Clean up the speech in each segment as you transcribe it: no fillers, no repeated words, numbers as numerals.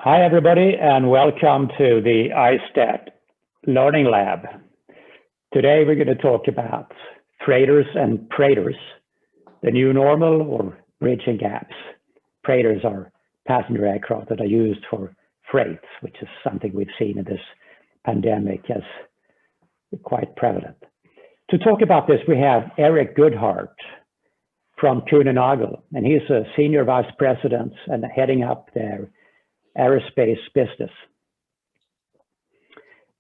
Hi, everybody, and welcome to the ISTAT Learning Lab. Today, we're going to talk about freighters and Preighters, the new normal or bridging gaps. Preighters are passenger aircraft that are used for freight, which is something we've seen in this pandemic as quite prevalent. To talk about this, we have Eric Goodhart from Kuehne+Nagel, and he's a senior vice president and heading up their Aerospace business.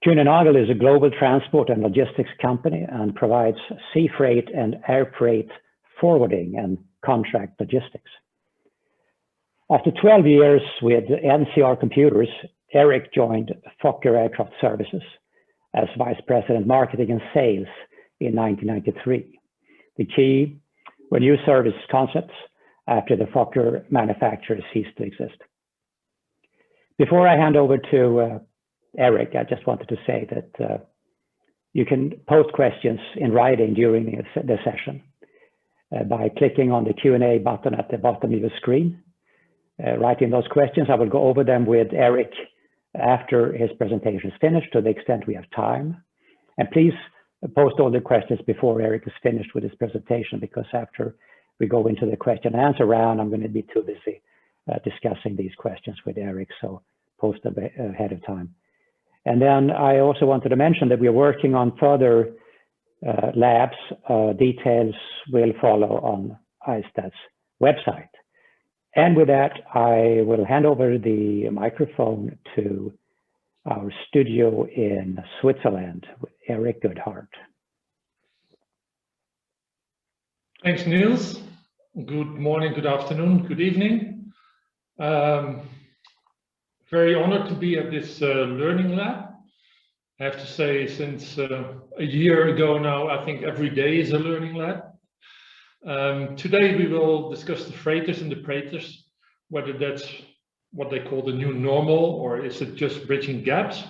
Kuehne+Nagel is a global transport and logistics company and provides sea freight and air freight forwarding and contract logistics. After 12 years with NCR Computers, Eric joined Fokker Aircraft Services as vice president marketing and sales in 1993. The key were new service concepts after the Fokker manufacturer ceased to exist. Before I hand over to Eric, I just wanted to say that you can post questions in writing during the session by clicking on the Q&A button at the bottom of the screen. Writing those questions, I will go over them with Eric after his presentation is finished to the extent we have time. And please post all the questions before Eric is finished with his presentation, because after we go into the question and answer round, I'm going to be too busy discussing these questions with Eric, so post them ahead of time. And then I also wanted to mention that we're working on further labs. Details will follow on ISTAT's website. And with that, I will hand over the microphone to our studio in Switzerland with Eric Goodhart. Thanks, Niels. Good morning, good afternoon, good evening. Very honored to be at this learning lab. I have to say, since a year ago now, I think every day is a learning lab. Today we will discuss the freighters and the Preighters, whether that's what they call the new normal or is it just bridging gaps.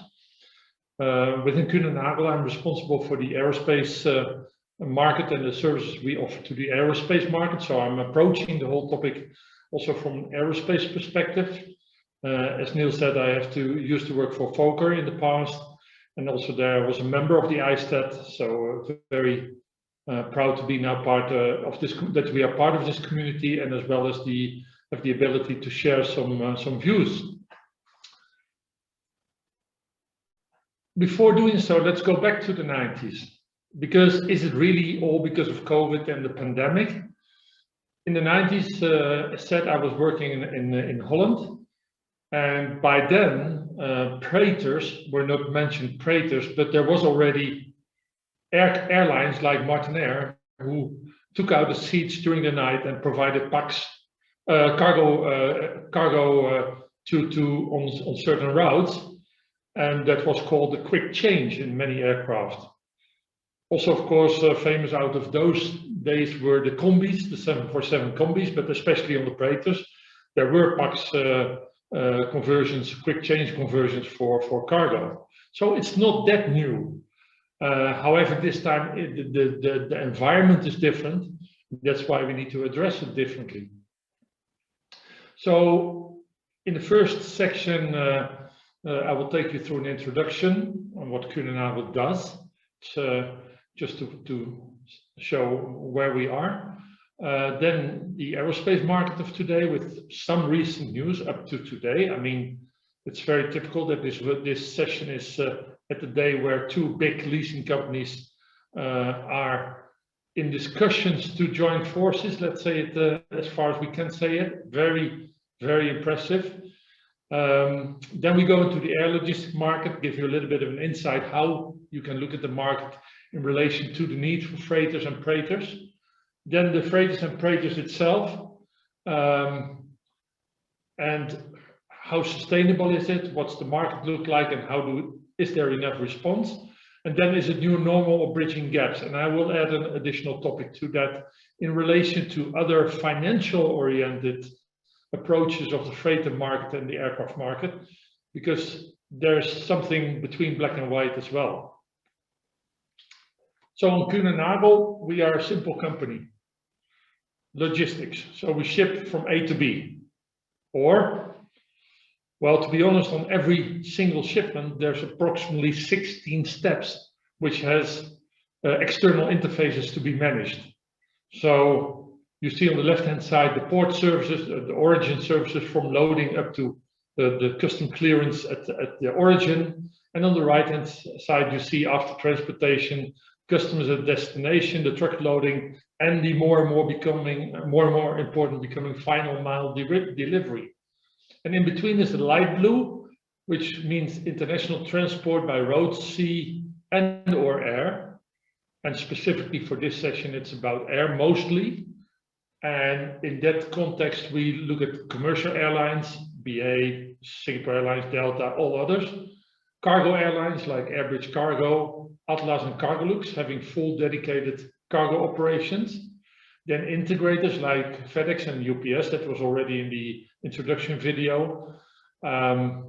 Within Kuehne+Nagel, I'm responsible for the aerospace market and the services we offer to the aerospace market. So I'm approaching the whole topic also from an aerospace perspective. As Niels said, I used to work for Fokker in the past, and also there was a member of the ISTAT. So very proud to be now part of this, that we are part of this community, and as well as have the ability to share some views. Before doing so, let's go back to the 90s, because is it really all because of COVID and the pandemic? In the 90s, as said, I was working in Holland, and by then Preighters were not mentioned Preighters, but there was already airlines like Martinair who took out the seats during the night and provided packs, cargo on certain routes, and that was called the quick change in many aircraft. Also, of course, famous out of those days were the combis, the 747 combis, but especially on the Preighters, there were packs conversions, quick change conversions for cargo. So it's not that new. However, this time the environment is different. That's why we need to address it differently. So in the first section, I will take you through an introduction on what Kuehne+Nagel does, just to show where we are. Then the aerospace market of today with some recent news up to today. I mean, it's very typical that this session is at the day where two big leasing companies are in discussions to join forces, let's say it as far as we can say it. Very, very impressive. Then we go into the air logistics market, give you a little bit of an insight how you can look at the market in relation to the need for freighters and Preighters. Then the freighters and Preighters itself, and how sustainable is it? What's the market look like, and is there enough response? And then is it new normal or bridging gaps? And I will add an additional topic to that in relation to other financial oriented approaches of the freighter market and the aircraft market, because there's something between black and white as well. So on Kuehne+Nagel, we are a simple company. Logistics. So we ship from A to B. Or Well, to be honest, on every single shipment, there's approximately 16 steps, which has external interfaces to be managed. So you see on the left-hand side, the port services, the origin services from loading up to the custom clearance at the origin. And on the right-hand side, you see after transportation, customs at destination, the truck loading, and the more and more important becoming final mile delivery. And in between is the light blue, which means international transport by road, sea, and or air. And specifically for this session, it's about air mostly. And in that context, we look at commercial airlines, BA, Singapore Airlines, Delta, all others. Cargo airlines like Airbridge Cargo, Atlas and Cargolux having full dedicated cargo operations. Then integrators like FedEx and UPS, that was already in the introduction video, and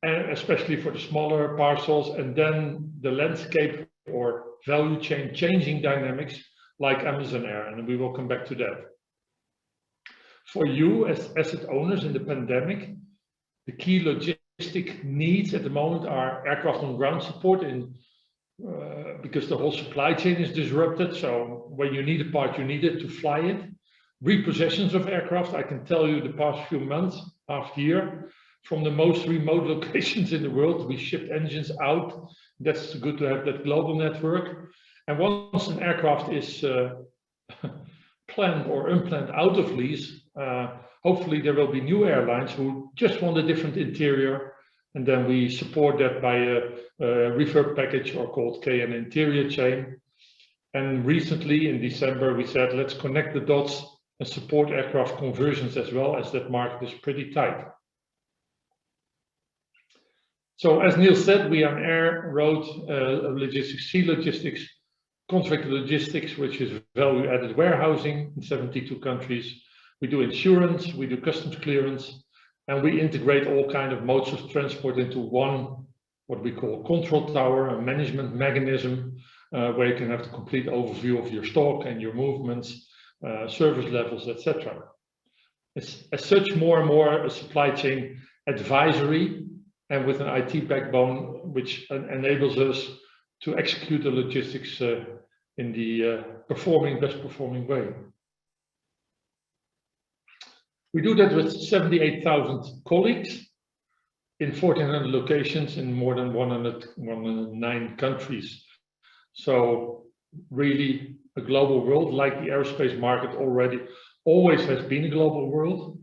especially for the smaller parcels. And then the landscape or value chain changing dynamics like Amazon Air, and we will come back to that. For you as asset owners in the pandemic, the key logistic needs at the moment are aircraft on ground support because the whole supply chain is disrupted. So when you need a part, you need it to fly it. Repossessions of aircraft, I can tell you the past few months, half year, from the most remote locations in the world, we shipped engines out. That's good to have that global network. And once an aircraft is planned or unplanned out of lease, hopefully there will be new airlines who just want a different interior. And then we support that by a refurb package or called KN interior chain. And recently in December, we said, let's connect the dots and support aircraft conversions as well, as that market is pretty tight. So as Niels said, we are air, road, logistics, sea logistics, contract logistics, which is value added warehousing in 72 countries. We do insurance, we do customs clearance, and we integrate all kinds of modes of transport into one, what we call control tower, a management mechanism, where you can have the complete overview of your stock and your movements, service levels, etc. It's as such more and more a supply chain advisory and with an IT backbone, which enables us to execute the logistics in the best performing way. We do that with 78,000 colleagues in 1,400 locations in more than 109 countries. So really a global world, like the aerospace market always has been a global world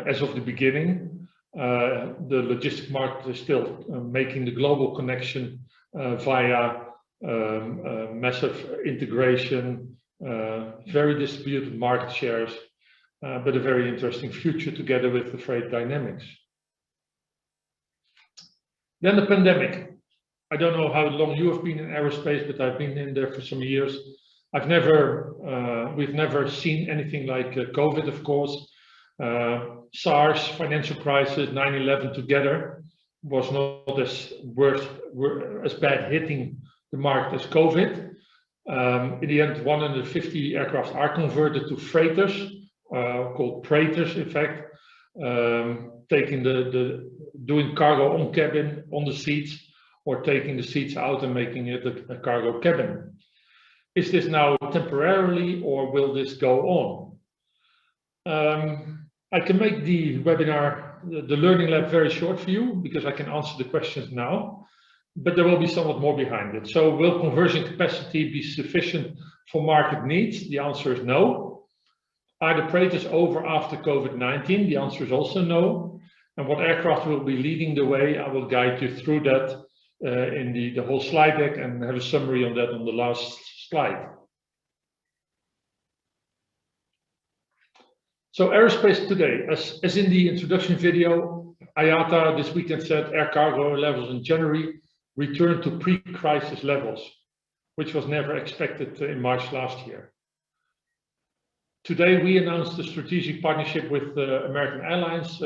as of the beginning. The logistic market is still making the global connection via massive integration, very distributed market shares, but a very interesting future together with the freight dynamics. Then the pandemic. I don't know how long you have been in aerospace, but I've been in there for some years. We've never seen anything like COVID, of course. SARS, financial crisis, 9/11 together was not as bad hitting the market as COVID. In the end, 150 aircraft are converted to freighters, called Preighters, in fact, doing cargo on cabin, on the seats, or taking the seats out and making it a cargo cabin. Is this now temporarily, or will this go on? I can make the webinar, the Learning Lab, very short for you, because I can answer the questions now, but there will be somewhat more behind it. So will conversion capacity be sufficient for market needs? The answer is no. Are the Preighters over after COVID-19? The answer is also no. And what aircraft will be leading the way? I will guide you through that in the whole slide deck and have a summary on that on the last slide. So aerospace today, as in the introduction video, IATA this weekend said air cargo levels in January returned to pre-crisis levels, which was never expected in March last year. Today we announced a strategic partnership with American Airlines,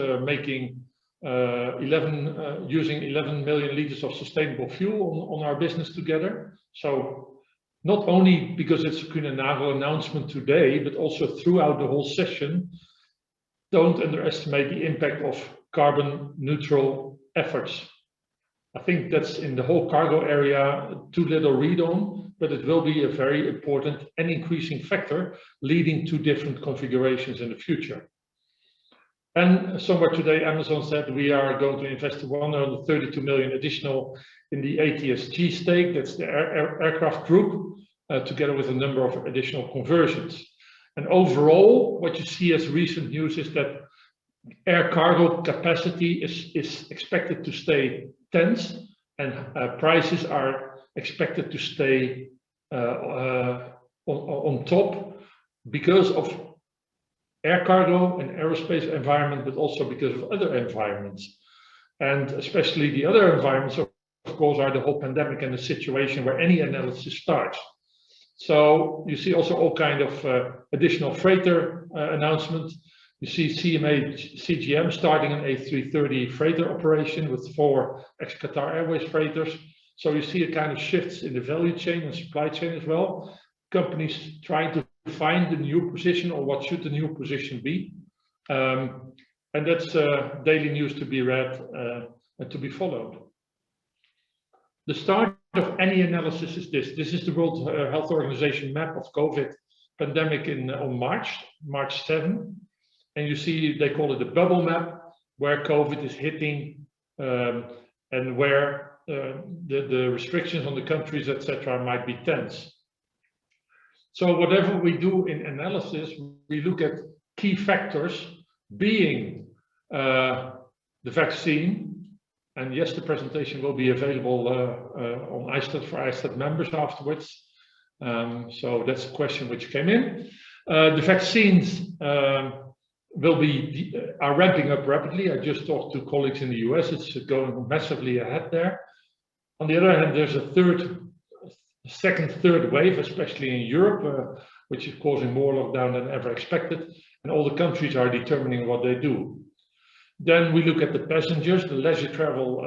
using 11 million liters of sustainable fuel on our business together. So not only because it's a Kuehne+Nagel announcement today, but also throughout the whole session, don't underestimate the impact of carbon neutral efforts. I think that's in the whole cargo area too little read on, but it will be a very important and increasing factor leading to different configurations in the future. And somewhere today, Amazon said we are going to invest 132 million additional in the ATSG stake. That's the aircraft group, together with a number of additional conversions. And overall, what you see as recent news is that air cargo capacity is expected to stay tense, and prices are expected to stay on top because of air cargo and aerospace environment, but also because of other environments. And especially the other environments, of course, are the whole pandemic and the situation where any analysis starts. So you see also all kind of additional freighter announcements. You see CGM starting an A330 freighter operation with 4 ex-Qatar Airways freighters. So you see a kind of shifts in the value chain and supply chain as well. Companies trying to find the new position, or what should the new position be. And that's daily news to be read and to be followed. The start of any analysis is this. This is the World Health Organization map of COVID pandemic on March 7. And you see, they call it the bubble map, where COVID is hitting and where the restrictions on the countries, etc., might be tense. So whatever we do in analysis, we look at key factors, being the vaccine. And yes, the presentation will be available on ISTAT for ISTAT members afterwards. So that's a question which came in. The vaccines are ramping up rapidly. I just talked to colleagues in the US. It's going massively ahead there. On the other hand, there's a second, third wave, especially in Europe, which is causing more lockdown than ever expected. And all the countries are determining what they do. Then we look at the passengers, the leisure travel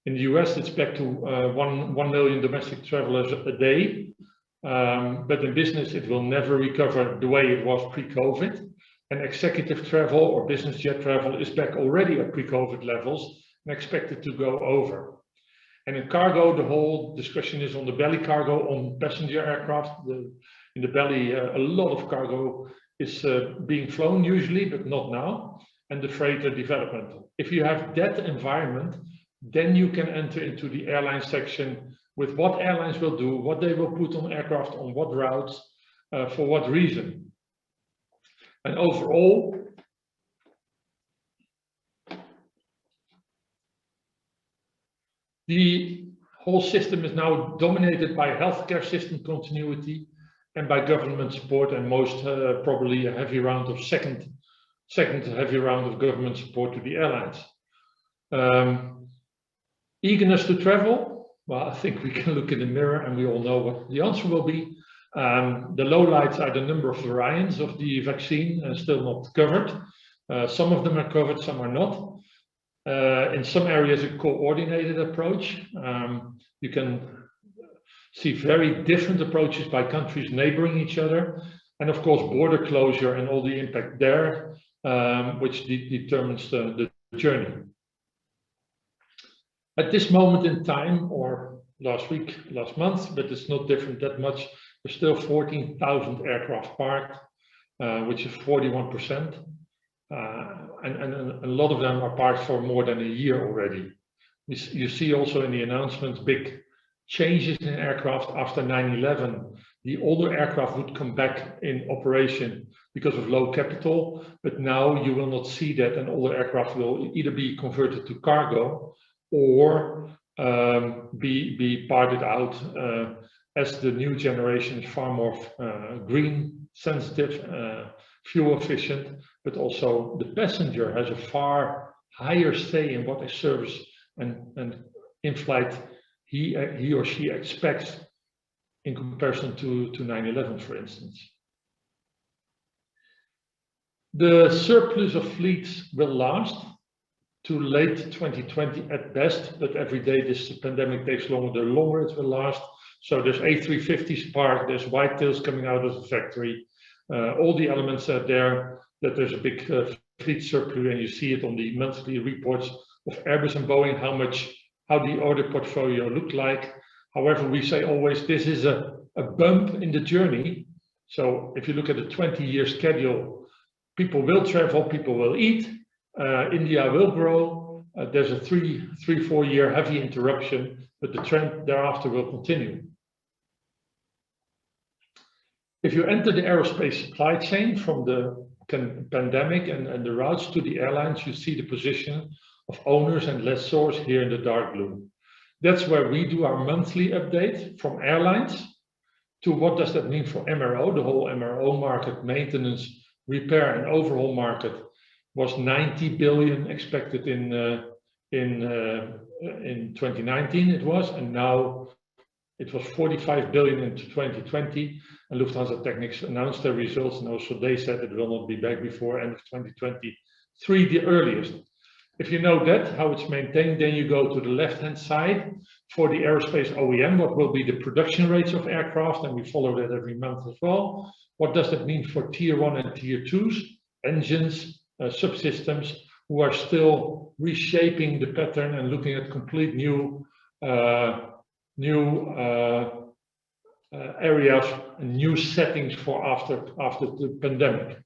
in the US. It's back to 1 million domestic travelers a day. But in business, it will never recover the way it was pre-COVID. And executive travel or business jet travel is back already at pre-COVID levels and expected to go over. And in cargo, the whole discussion is on the belly cargo on passenger aircraft. In the belly, a lot of cargo is being flown usually, but not now. And the freighter development. If you have that environment, then you can enter into the airline section with what airlines will do, what they will put on aircraft, on what routes, for what reason. And overall, the whole system is now dominated by healthcare system continuity and by government support, and most probably a heavy round of second heavy round of government support to the airlines. Eagerness to travel. Well, I think we can look in the mirror and we all know what the answer will be. The lowlights are the number of variants of the vaccine still not covered. Some of them are covered, some are not. In some areas, a coordinated approach. You can see very different approaches by countries neighboring each other. And of course, border closure and all the impact there, which determines the journey. At this moment in time, or last week, last month, but it's not different that much, there's still 14,000 aircraft parked, which is 41%. And a lot of them are parked for more than a year already. You see also in the announcements big changes in aircraft after 9/11. The older aircraft would come back in operation because of low capital, but now you will not see that, and older aircraft will either be converted to cargo or be parted out as the new generation is far more green sensitive, fuel efficient, but also the passenger has a far higher say in what a service and in flight he or she expects in comparison to 9/11, for instance. The surplus of fleets will last to late 2020 at best, but every day this pandemic takes longer, the longer it will last. So there's A350s parked, there's whitetails coming out of the factory. All the elements are there, that there's a big fleet surplus, and you see it on the monthly reports of Airbus and Boeing, how the order portfolio looked like. However, we say always this is a bump in the journey. So if you look at a 20-year schedule, people will travel, people will eat, India will grow. There's a 3-4 year heavy interruption, but the trend thereafter will continue. If you enter the aerospace supply chain from the pandemic and the routes to the airlines, you see the position of owners and lessors here in the dark blue. That's where we do our monthly update from airlines to what does that mean for MRO. The whole MRO market, maintenance, repair and overhaul market, was 90 billion expected in 2019 it was, and now it was 45 billion into 2020, and Lufthansa Technics announced their results, and also they said it will not be back before end of 2023, the earliest. If you know that, how it's maintained, then you go to the left-hand side for the aerospace OEM, what will be the production rates of aircraft, and we follow that every month as well. What does that mean for tier 1 and tier 2s, engines, subsystems, who are still reshaping the pattern and looking at complete new areas and new settings for after the pandemic.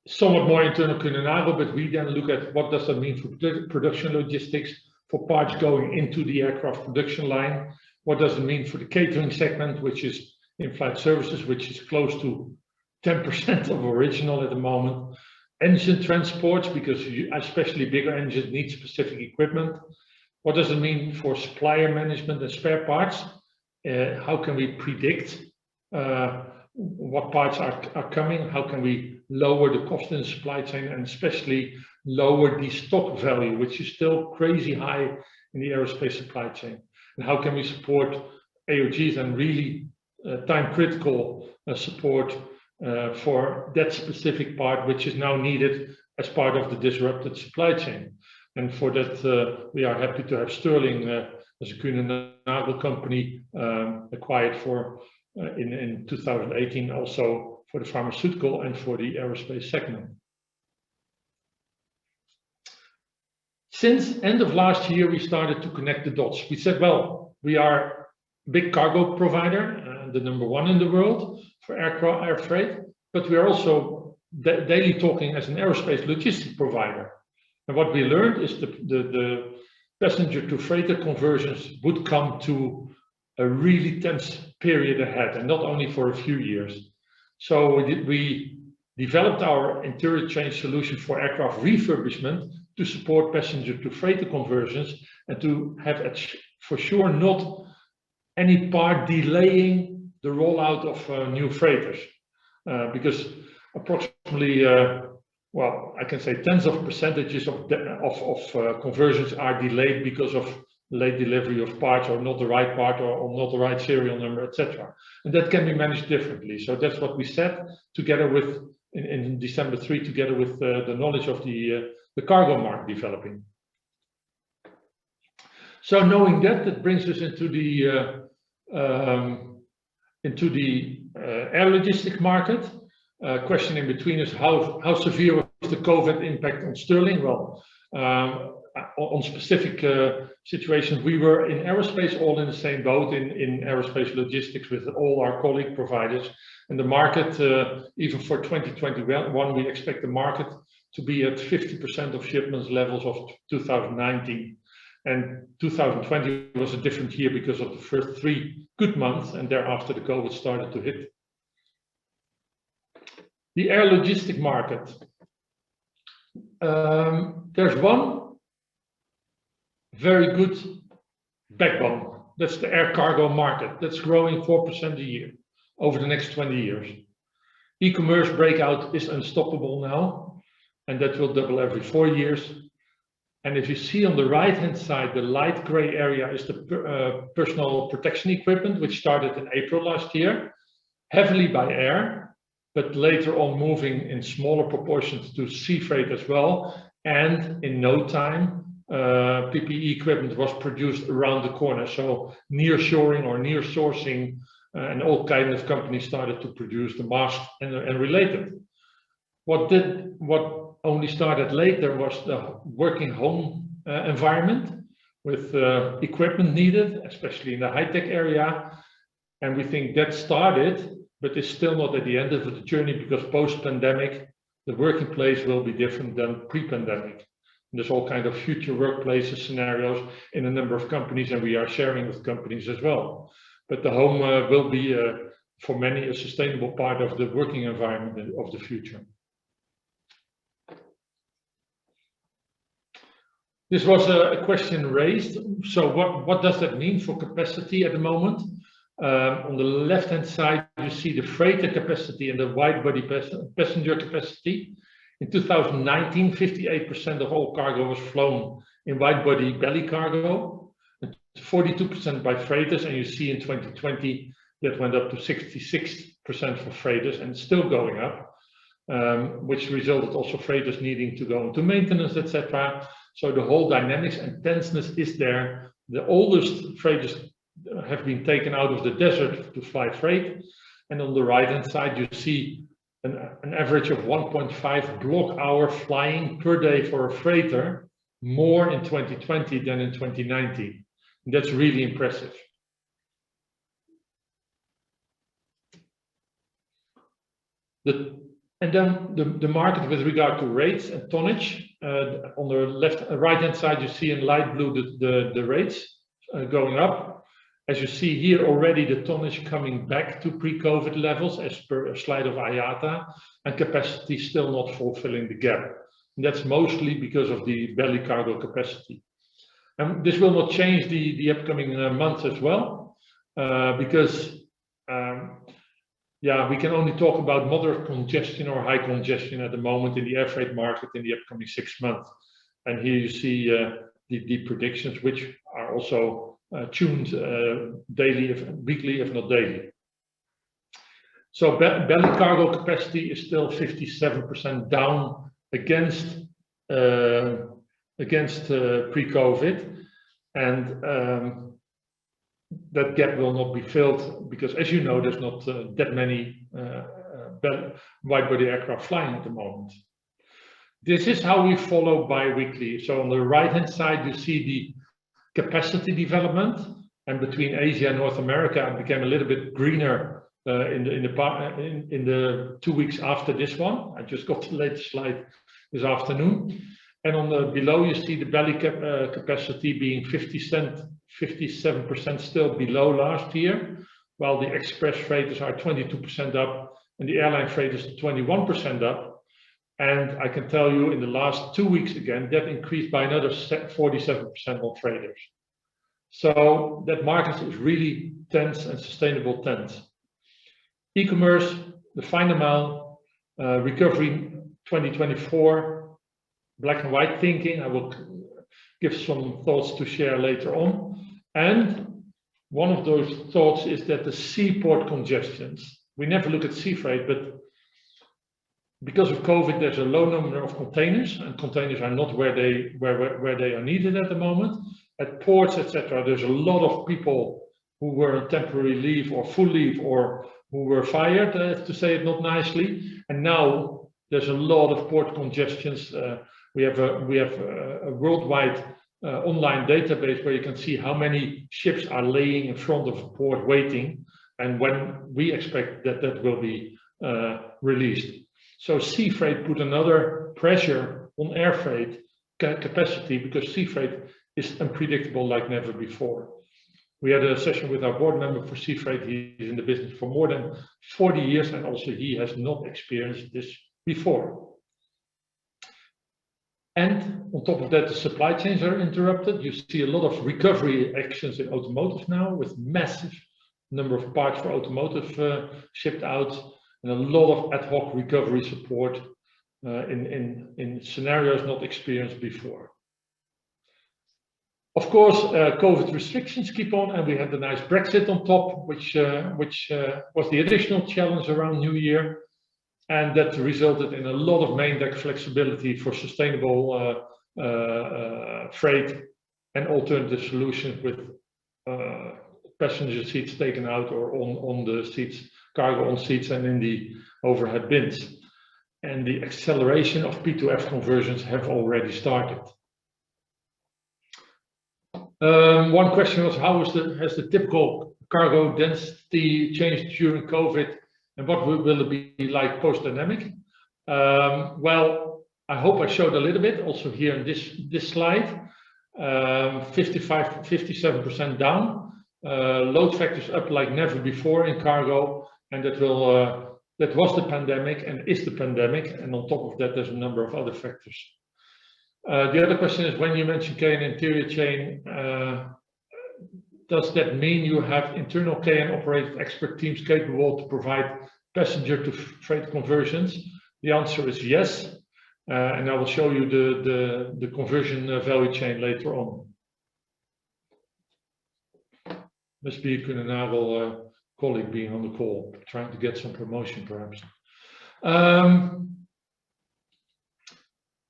Somewhat more internal kulinaro, but we then look at what does that mean for production logistics, for parts going into the aircraft production line. What does it mean for the catering segment, which is in-flight services, which is close to 10% of original at the moment. Engine transports, because especially bigger engines need specific equipment. What does it mean for supplier management and spare parts? How can we predict what parts are coming? How can we lower the cost in the supply chain, and especially lower the stock value, which is still crazy high in the aerospace supply chain? And how can we support AOGs and really time critical support for that specific part, which is now needed as part of the disrupted supply chain? And for that, we are happy to have Sterling as a kulinary company acquired for in 2018, also for the pharmaceutical and for the aerospace segment. Since end of last year, we started to connect the dots. We said, well, we are a big cargo provider, the #1 in the world for air freight, but we are also daily talking as an aerospace logistic provider. And what we learned is the passenger to freighter conversions would come to a really tense period ahead, and not only for a few years. So we developed our interior change solution for aircraft refurbishment to support passenger to freighter conversions, and to have for sure not any part delaying the rollout of new freighters, because approximately, well, I can say tens of percentages of conversions are delayed because of late delivery of parts, or not the right part, or not the right serial number, etc. And that can be managed differently. So that's what we said together with in December 3, together with the knowledge of the cargo market developing. So knowing that brings us into the air logistic market. Question in between is how severe was the COVID impact on Sterling? Well, on specific situations, we were in aerospace all in the same boat in aerospace logistics with all our colleague providers. And the market, even for 2021, we expect the market to be at 50% of shipments levels of 2019. And 2020 was a different year because of the first 3 good months, and thereafter the COVID started to hit. The air logistic market. There's one very good backbone. That's the air cargo market. That's growing 4% a year over the next 20 years. E-commerce breakout is unstoppable now, and that will double every 4 years. And if you see on the right-hand side, the light gray area is the personal protection equipment, which started in April last year, heavily by air, but later on moving in smaller proportions to sea freight as well. And in no time, PPE equipment was produced around the corner. So nearshoring or near sourcing and all kinds of companies started to produce the mask and related. What only started later was the working home environment with equipment needed, especially in the high-tech area. And we think that started, but it's still not at the end of the journey, because post-pandemic, the working place will be different than pre-pandemic. There's all kinds of future workplaces scenarios in a number of companies, and we are sharing with companies as well. But the home will be, for many, a sustainable part of the working environment of the future. This was a question raised. So what does that mean for capacity at the moment? On the left-hand side, you see the freighter capacity and the wide-body passenger capacity. In 2019, 58% of all cargo was flown in wide-body belly cargo, 42% by freighters, and you see in 2020 that went up to 66% for freighters, and still going up, which resulted also freighters needing to go into maintenance, etc. So the whole dynamics and tenseness is there. The oldest freighters have been taken out of the desert to fly freight, and on the right-hand side you see an average of 1.5 block hour flying per day for a freighter, more in 2020 than in 2019. And that's really impressive. And then the market with regard to rates and tonnage, on the right-hand side you see in light blue the rates going up. As you see here already, the tonnage coming back to pre-COVID levels as per a slide of IATA, and capacity still not fulfilling the gap. And that's mostly because of the belly cargo capacity. And this will not change the upcoming months as well, because we can only talk about moderate congestion or high congestion at the moment in the air freight market in the upcoming 6 months. And here you see the predictions, which are also tuned daily, weekly, if not daily. So belly cargo capacity is still 57% down against pre-COVID, and that gap will not be filled because, as you know, there's not that many wide-body aircraft flying at the moment. This is how we follow bi-weekly. So on the right-hand side, you see the capacity development, and between Asia and North America, it became a little bit greener in the 2 weeks after this one. I just got the latest slide this afternoon. And on the below, you see the belly capacity being 57% still below last year, while the express freighters are 22% up and the airline freighters 21% up. And I can tell you in the last 2 weeks again, that increased by another 47% on freighters. So that market is really tense and sustainable tense. E-commerce, the final mile, recovery 2024, black and white thinking. I will give some thoughts to share later on. And one of those thoughts is that the seaport congestions, we never look at sea freight, but because of COVID, there's a low number of containers, and containers are not where they are needed at the moment. At ports, etc., there's a lot of people who were on temporary leave or full leave, or who were fired, to say it not nicely. And now there's a lot of port congestions. We have a worldwide online database where you can see how many ships are laying in front of a port waiting, and when we expect that will be released. So sea freight put another pressure on air freight capacity, because sea freight is unpredictable like never before. We had a session with our board member for sea freight. He's in the business for more than 40 years, and also he has not experienced this before. And on top of that, the supply chains are interrupted. You see a lot of recovery actions in automotive now, with massive number of parts for automotive shipped out, and a lot of ad hoc recovery support in scenarios not experienced before. Of course, COVID restrictions keep on, and we had the nice Brexit on top, which was the additional challenge around New Year, and that resulted in a lot of main deck flexibility for sustainable freight and alternative solutions with passenger seats taken out or on the seats, cargo on seats and in the overhead bins. And the acceleration of P2F conversions have already started. One question was, how has the typical cargo density changed during COVID, and what will it be like post-pandemic? Well, I hope I showed a little bit also here in this slide. 57% down. Load factors up like never before in cargo, and that was the pandemic and is the pandemic, and on top of that there's a number of other factors. The other question is, when you mention KN interior chain, does that mean you have internal KN operated expert teams capable to provide passenger to freight conversions? The answer is yes, and I will show you the conversion value chain later on. Must be a Kunenagel colleague being on the call, trying to get some promotion perhaps.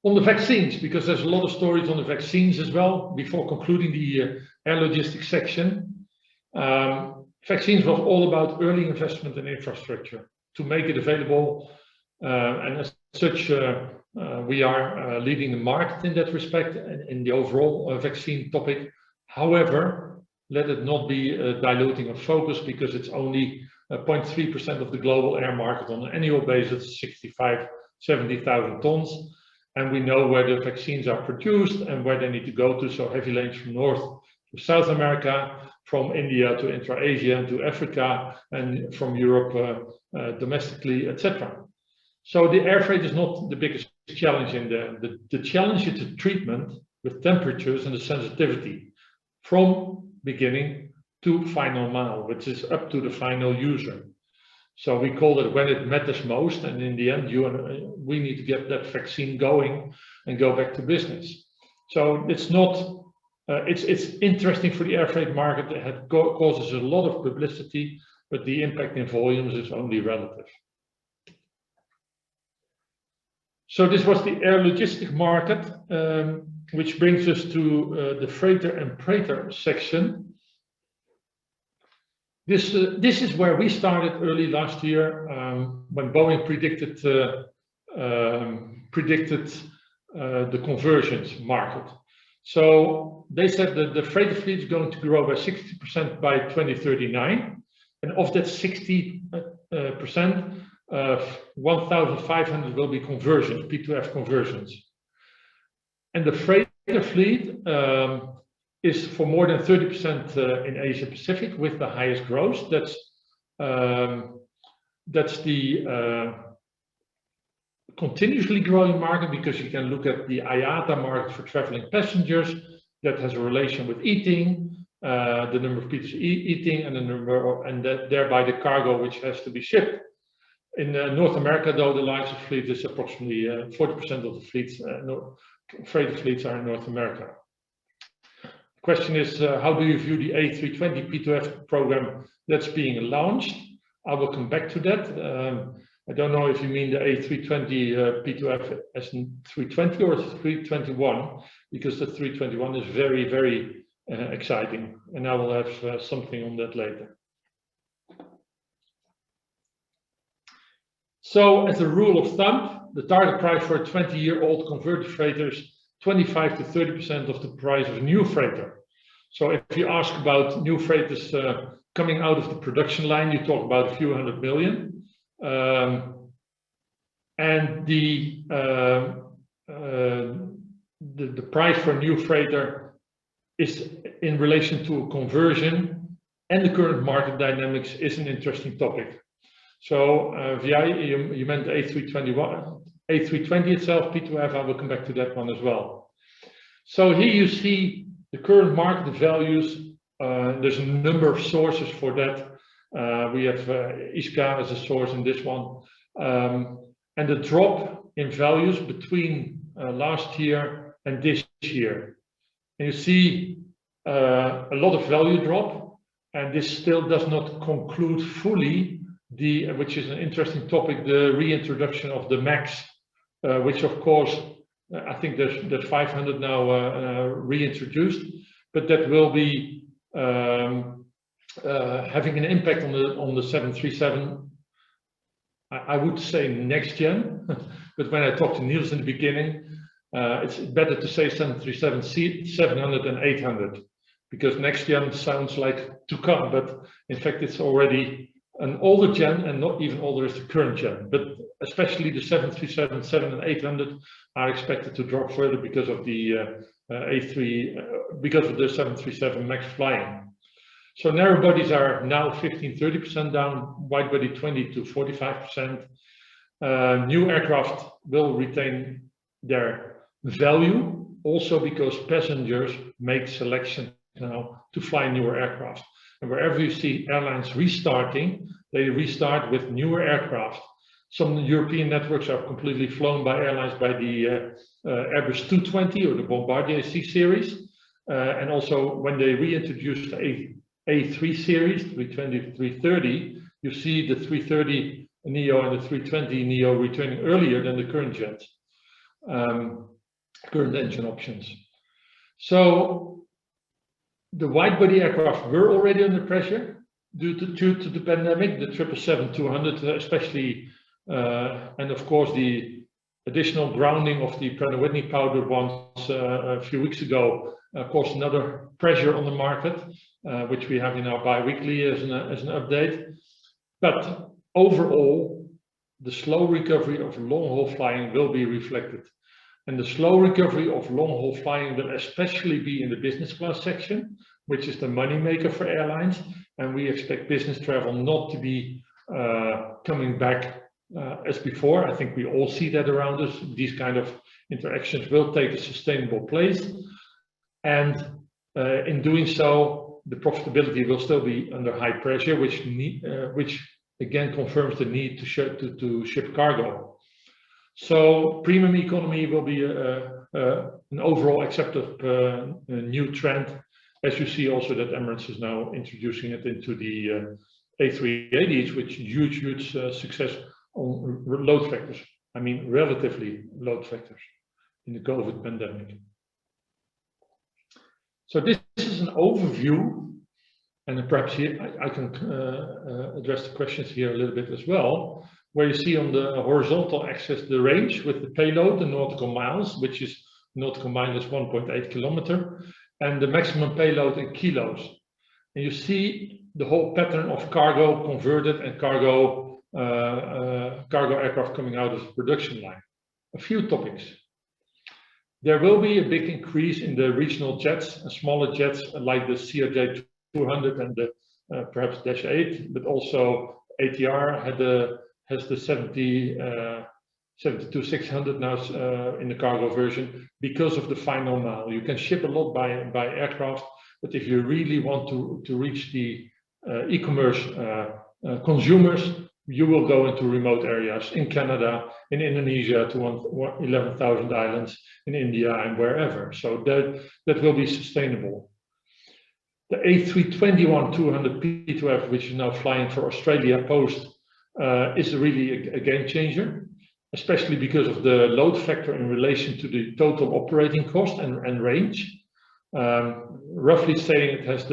On the vaccines, because there's a lot of stories on the vaccines as well, before concluding the air logistics section. Vaccines was all about early investment in infrastructure to make it available, and as such we are leading the market in that respect in the overall vaccine topic. However, let it not be diluting of focus, because it's only 0.3% of the global air market on an annual basis, 65-70,000 tons. And we know where the vaccines are produced and where they need to go to. So heavy lanes from North to South America, from India to intra-Asia and to Africa, and from Europe domestically, etc. So the air freight is not the biggest challenge in there. The challenge is the treatment with temperatures and the sensitivity from beginning to final mile, which is up to the final user. So we call it when it matters most, and in the end, we need to get that vaccine going and go back to business. So it's not, it's interesting for the air freight market. It causes a lot of publicity, but the impact in volumes is only relative. So this was the air logistic market, which brings us to the freighter and Preighters section. This is where we started early last year, when Boeing predicted the conversions market. So they said that the freighter fleet is going to grow by 60% by 2039, and of that 60%, 1,500 will be conversions, P2F conversions. And the freighter fleet is for more than 30% in Asia Pacific, with the highest growth. That's the continuously growing market, because you can look at the IATA market for traveling passengers. That has a relation with eating, the number of people eating, and the number, and thereby the cargo which has to be shipped. In North America, though, the largest fleet is approximately 40% of the fleets. Freighter fleets are in North America. The question is, how do you view the A320 P2F program that's being launched? I will come back to that. I don't know if you mean the A320 P2F as in 320 or 321, because the 321 is very, very exciting, and I will have something on that later. So, as a rule of thumb, the target price for a 20-year-old converted freighter is 25 to 30% of the price of a new freighter. So, if you ask about new freighters coming out of the production line, you talk about a few $100 million. And the price for a new freighter is in relation to a conversion, and the current market dynamics is an interesting topic. So, you meant the A320 itself, P2F, I will come back to that one as well. So here you see the current market values. There's a number of sources for that. We have ISTAT as a source in this one. And the drop in values between last year and this year. And you see a lot of value drop, and this still does not conclude fully which is an interesting topic, the reintroduction of the MAX, which of course, I think there's 500 now reintroduced, but that will be having an impact on the 737. I would say next gen, but when I talked to Niels in the beginning, it's better to say 737-700 and 800, because next gen sounds like to come, but in fact it's already an older gen, and not even older as the current gen. But especially the 737-7 and 800 are expected to drop further because of the because of the 737 MAX flying. So narrow bodies are now 15-30% down, wide body 20 to 45%. New aircraft will retain their value, also because passengers make selections now to fly newer aircraft. And wherever you see airlines restarting, they restart with newer aircraft. Some European networks are completely flown by airlines by the Airbus 220 or the Bombardier C series. And also when they reintroduced the A3 series, 320 to 330, you see the 330 Neo and the 320 Neo returning earlier than the current jets, current engine options. So the wide-body aircraft were already under pressure due to the pandemic, the 777-200 especially, and of course the additional grounding of the Pratt & Whitney powder ones a few weeks ago caused another pressure on the market, which we have in our bi-weekly as an update. But overall, the slow recovery of long-haul flying will be reflected. And the slow recovery of long-haul flying will especially be in the business class section, which is the moneymaker for airlines. And we expect business travel not to be coming back as before. I think we all see that around us. These kind of interactions will take a sustainable place. And in doing so, the profitability will still be under high pressure, which again confirms the need to ship cargo. So premium economy will be an overall accepted new trend, as you see also that Emirates is now introducing it into the A380s, which huge success on load factors. I mean, relatively load factors in the COVID pandemic. So this is an overview, and perhaps here I can address the questions here a little bit as well, where you see on the horizontal axis the range with the payload, the nautical miles, which is nautical mile is 1.8 kilometer, and the maximum payload in kilos. And you see the whole pattern of cargo converted and cargo aircraft coming out of the production line. A few topics. There will be a big increase in the regional jets and smaller jets like the CRJ 200 and the perhaps Dash 8, but also ATR has the 72-600 now in the cargo version because of the final mile. You can ship a lot by aircraft, but if you really want to reach the e-commerce consumers, you will go into remote areas in Canada, in Indonesia, to 11,000 islands, in India and wherever. So that will be sustainable. The A321-200 P2F, which is now flying for Australia Post, is really a game changer, especially because of the load factor in relation to the total operating cost and range. Roughly saying, it has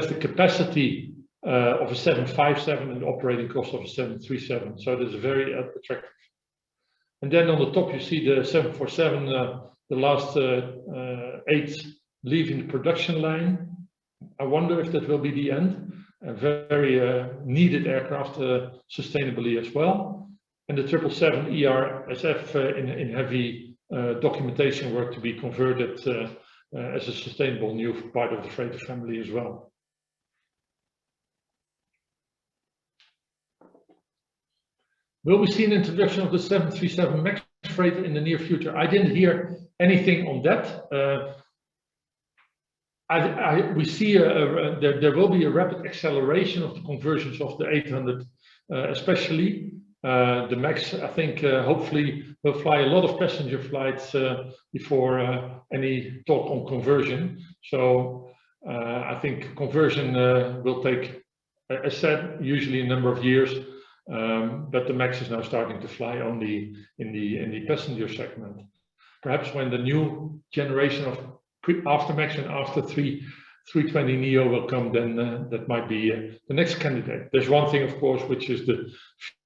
the capacity of a 757 and the operating cost of a 737. So it is very attractive. And then on the top you see the 747, the last 8 leaving the production line. I wonder if that will be the end. A very needed aircraft sustainably as well. And the 777 ERSF in heavy documentation work to be converted as a sustainable new part of the freighter family as well. Will we see an introduction of the 737 MAX freighter in the near future? I didn't hear anything on that. We see there will be a rapid acceleration of the conversions of the 800, especially the MAX. I think hopefully will fly a lot of passenger flights before any talk on conversion. So I think conversion will take, as said, usually a number of years. But the MAX is now starting to fly only in the passenger segment. Perhaps when the new generation of after MAX and after 3 320neo will come, then that might be the next candidate. There's one thing, of course, which is the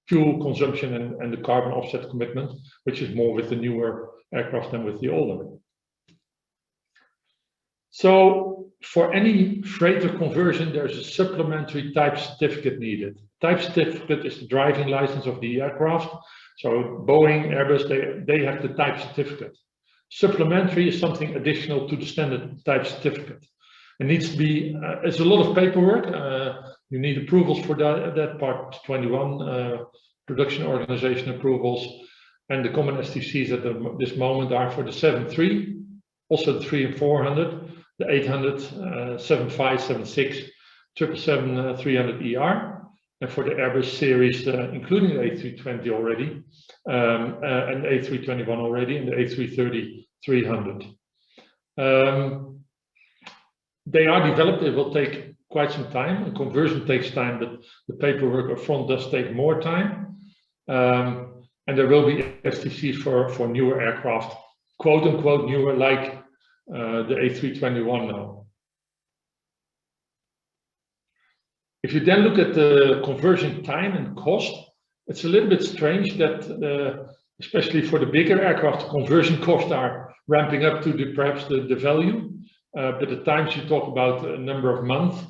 fuel consumption and the carbon offset commitment, which is more with the newer aircraft than with the older. So for any freighter conversion, there's a supplementary type certificate needed. Type certificate is the driving license of the aircraft. So Boeing, Airbus, they have the type certificate. Supplementary is something additional to the standard type certificate. It needs to be, it's a lot of paperwork. You need approvals for that part 21, production organization approvals. And the common STCs at this moment are for the 73, also the 3 and 400, the 800, 75, 76, 777, 300ER. And for the Airbus series, including the A320 already, and A321 already, and the A330-300. They are developed. It will take quite some time. A conversion takes time, but the paperwork up front does take more time. And there will be STCs for newer aircraft, quote unquote newer, like the A321 now. If you then look at the conversion time and cost, it's a little bit strange that, especially for the bigger aircraft, the conversion costs are ramping up to perhaps the value. But the times you talk about a number of months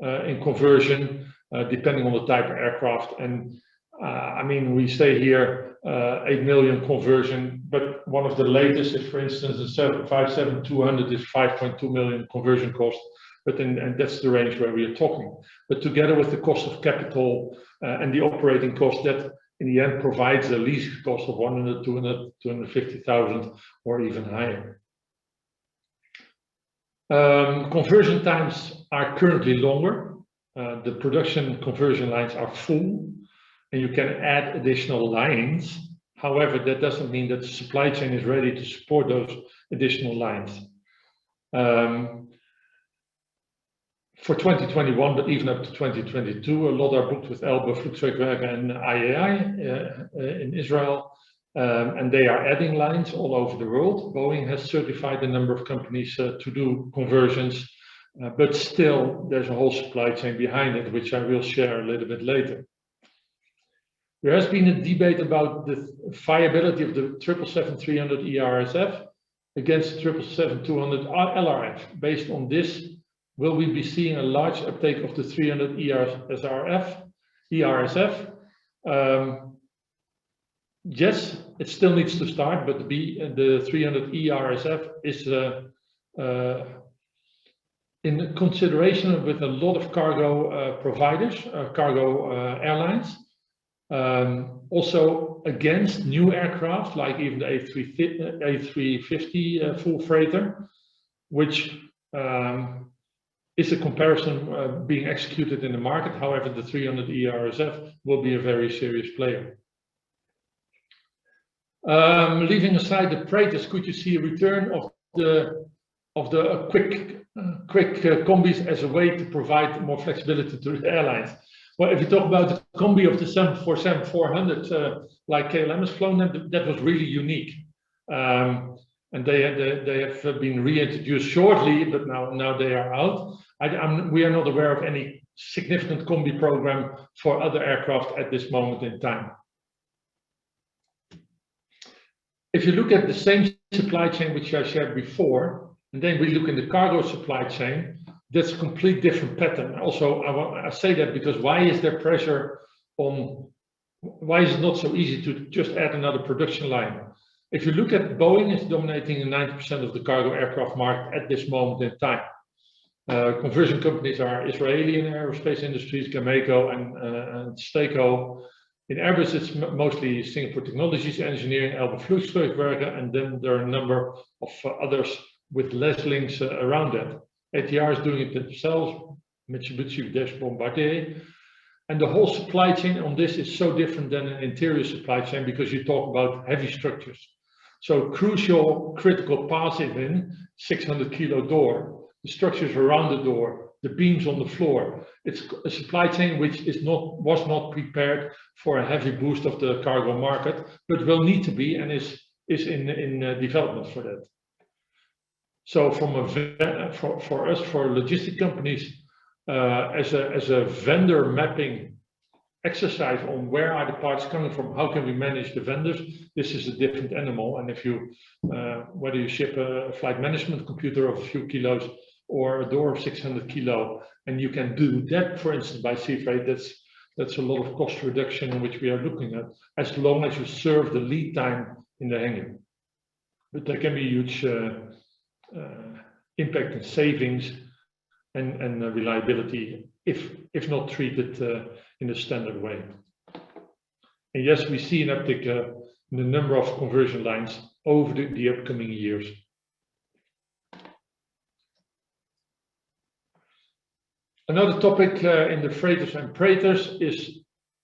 in conversion, depending on the type of aircraft. And I mean, we say here 8 million conversion, but one of the latest is, for instance, the 757-200 is 5.2 million conversion cost. But and that's the range where we are talking. But together with the cost of capital and the operating cost, that in the end provides a lease cost of 100, 200, 250,000 or even higher. Conversion times are currently longer. The production conversion lines are full, and you can add additional lines. However, that doesn't mean that the supply chain is ready to support those additional lines. For 2021, but even up to 2022, a lot are booked with Elbe, Flugzeugwerke, and IAI in Israel. And they are adding lines all over the world. Boeing has certified a number of companies to do conversions, but still there's a whole supply chain behind it, which I will share a little bit later. There has been a debate about the viability of the 777-300 ERSF against the 777-200 LRF. Based on this, will we be seeing a large uptake of the 300 ERSF? Yes, it still needs to start, but the 300 ERSF is in consideration with a lot of cargo providers, cargo airlines. Also against new aircraft, like even the A350 full freighter, which is a comparison being executed in the market. However, the 300 ERSF will be a very serious player. Leaving aside the Preighters, could you see a return of the quick combis as a way to provide more flexibility to the airlines? Well, if you talk about the combi of the 747-400, like KLM has flown them, that was really unique. And they have been reintroduced shortly, but now they are out. We are not aware of any significant combi program for other aircraft at this moment in time. If you look at the same supply chain which I shared before, and then we look in the cargo supply chain, that's a complete different pattern. Also, I say that because why is there pressure on, why is it not so easy to just add another production line? If you look at Boeing, it's dominating 90% of the cargo aircraft market at this moment in time. Conversion companies are Israeli in aerospace industries, Gameco and Steco. In Airbus, it's mostly Singapore Technologies Engineering, Elbe Flugzeugwerke, and then there are a number of others with less links around that. ATR is doing it themselves, Mitsubishi, Bombardier. And the whole supply chain on this is so different than an interior supply chain because you talk about heavy structures. So crucial, critical passive in 600 kilo door, the structures around the door, the beams on the floor. It's a supply chain which was not prepared for a heavy boost of the cargo market, but will need to be and is in development for that. So for us, for logistic companies, as a vendor mapping exercise on where are the parts coming from, how can we manage the vendors, this is a different animal. And if you, whether you ship a flight management computer of a few kilos or a door of 600 kilo, and you can do that, for instance, by sea freight, that's a lot of cost reduction which we are looking at, as long as you serve the lead time in the hanging. But there can be huge impact in savings and reliability if not treated in a standard way. And yes, we see an uptick in the number of conversion lines over the upcoming years. Another topic in the freighters and Preighters is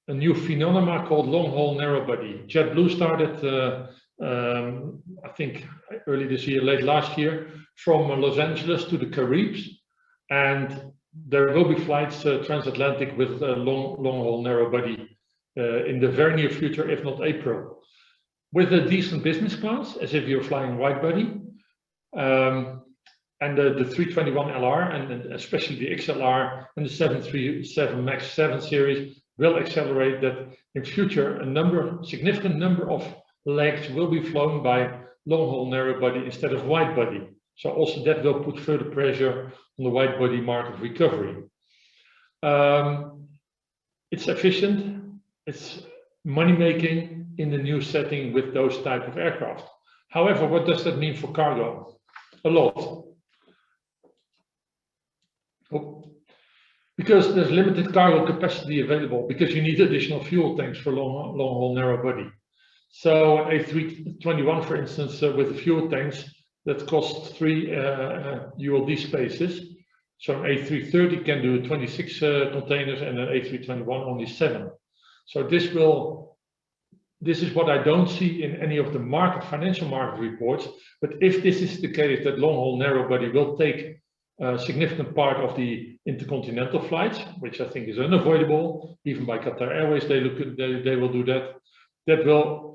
a new phenomenon called long-haul narrow-body. JetBlue started, I think, early this year, late last year, from Los Angeles to the Caribs, and there will be flights transatlantic with long-haul narrow-body in the very near future, if not April, with a decent business class, as if you're flying wide-body. And the 321LR and especially the XLR and the 737 MAX 7 series will accelerate that. In future, a significant number of legs will be flown by long-haul narrow-body instead of wide-body. So also that will put further pressure on the wide-body market recovery. It's efficient, it's money-making in the new setting with those type of aircraft. However, what does that mean for cargo? A lot. Because there's limited cargo capacity available, because you need additional fuel tanks for long-haul narrow-body. So an A321, for instance, with the fuel tanks, that costs 3 ULD spaces. So an A330 can do 26 containers and an A321 only 7. So this is what I don't see in any of the financial market reports. But if this is the case, that long-haul narrow-body will take a significant part of the intercontinental flights, which I think is unavoidable, even by Qatar Airways, they will do that. That will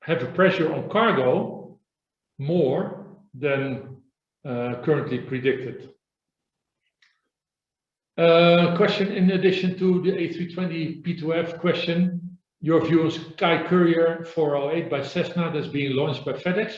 have a pressure on cargo more than currently predicted. Question in addition to the A320 P2F question, your view on Sky Courier 408 by Cessna that's being launched by FedEx.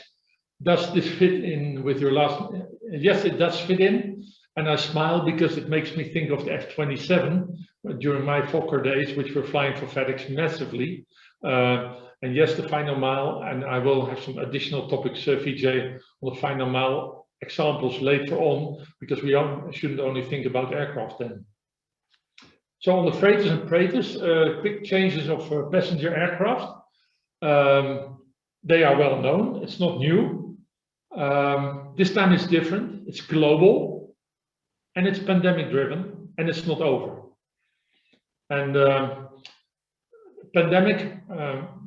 Does this fit in with your last? Yes, it does fit in. And I smile because it makes me think of the F-27 during my Fokker days, which were flying for FedEx massively. And yes, the final mile, and I will have some additional topics, Vijay, on the final mile examples later on, because we shouldn't only think about aircraft then. So on the freighters and Preighters, quick changes of passenger aircraft. They are well known, it's not new. This time it's different, it's global, and it's pandemic driven, and it's not over. And pandemic,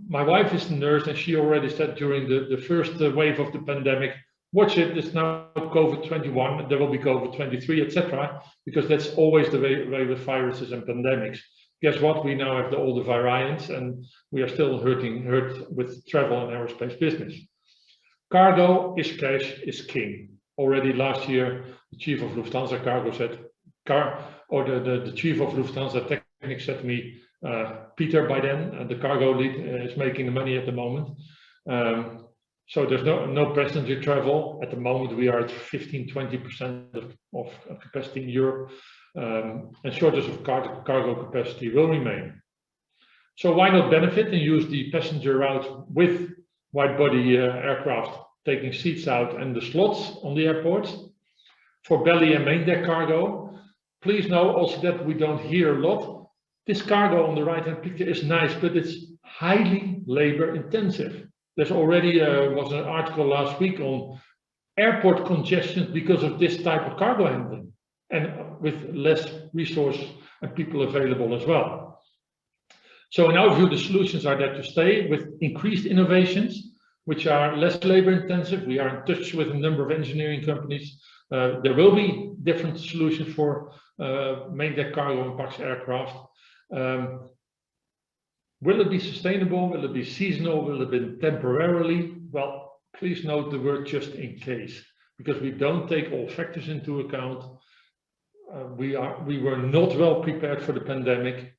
my wife is a nurse, and she already said during the first wave of the pandemic, watch it, it's now COVID-21, there will be COVID-23, etc., because that's always the way with viruses and pandemics. Guess what? We now have all the variants, and we are still hurt with travel and aerospace business. Cargo is cash, is king. Already last year, the chief of Lufthansa Cargo said, the chief of Lufthansa Technics said to me, Peter, by then, the cargo lead is making the money at the moment. So there's no passenger travel. At the moment, we are at 15–20% of capacity in Europe, and shortage of cargo capacity will remain. So why not benefit and use the passenger route with wide-body aircraft taking seats out and the slots on the airports for belly and main deck cargo? Please know also that we don't hear a lot. This cargo on the right-hand picture is nice, but it's highly labor-intensive. There's already was an article last week on airport congestion because of this type of cargo handling, and with less resources and people available as well. So in our view, the solutions are there to stay with increased innovations, which are less labor intensive. We are in touch with a number of engineering companies. There will be different solutions for main deck cargo and PAX aircraft. Will it be sustainable? Will it be seasonal? Will it be temporarily? Well, please note the word just in case, because we don't take all factors into account. We were not well prepared for the pandemic.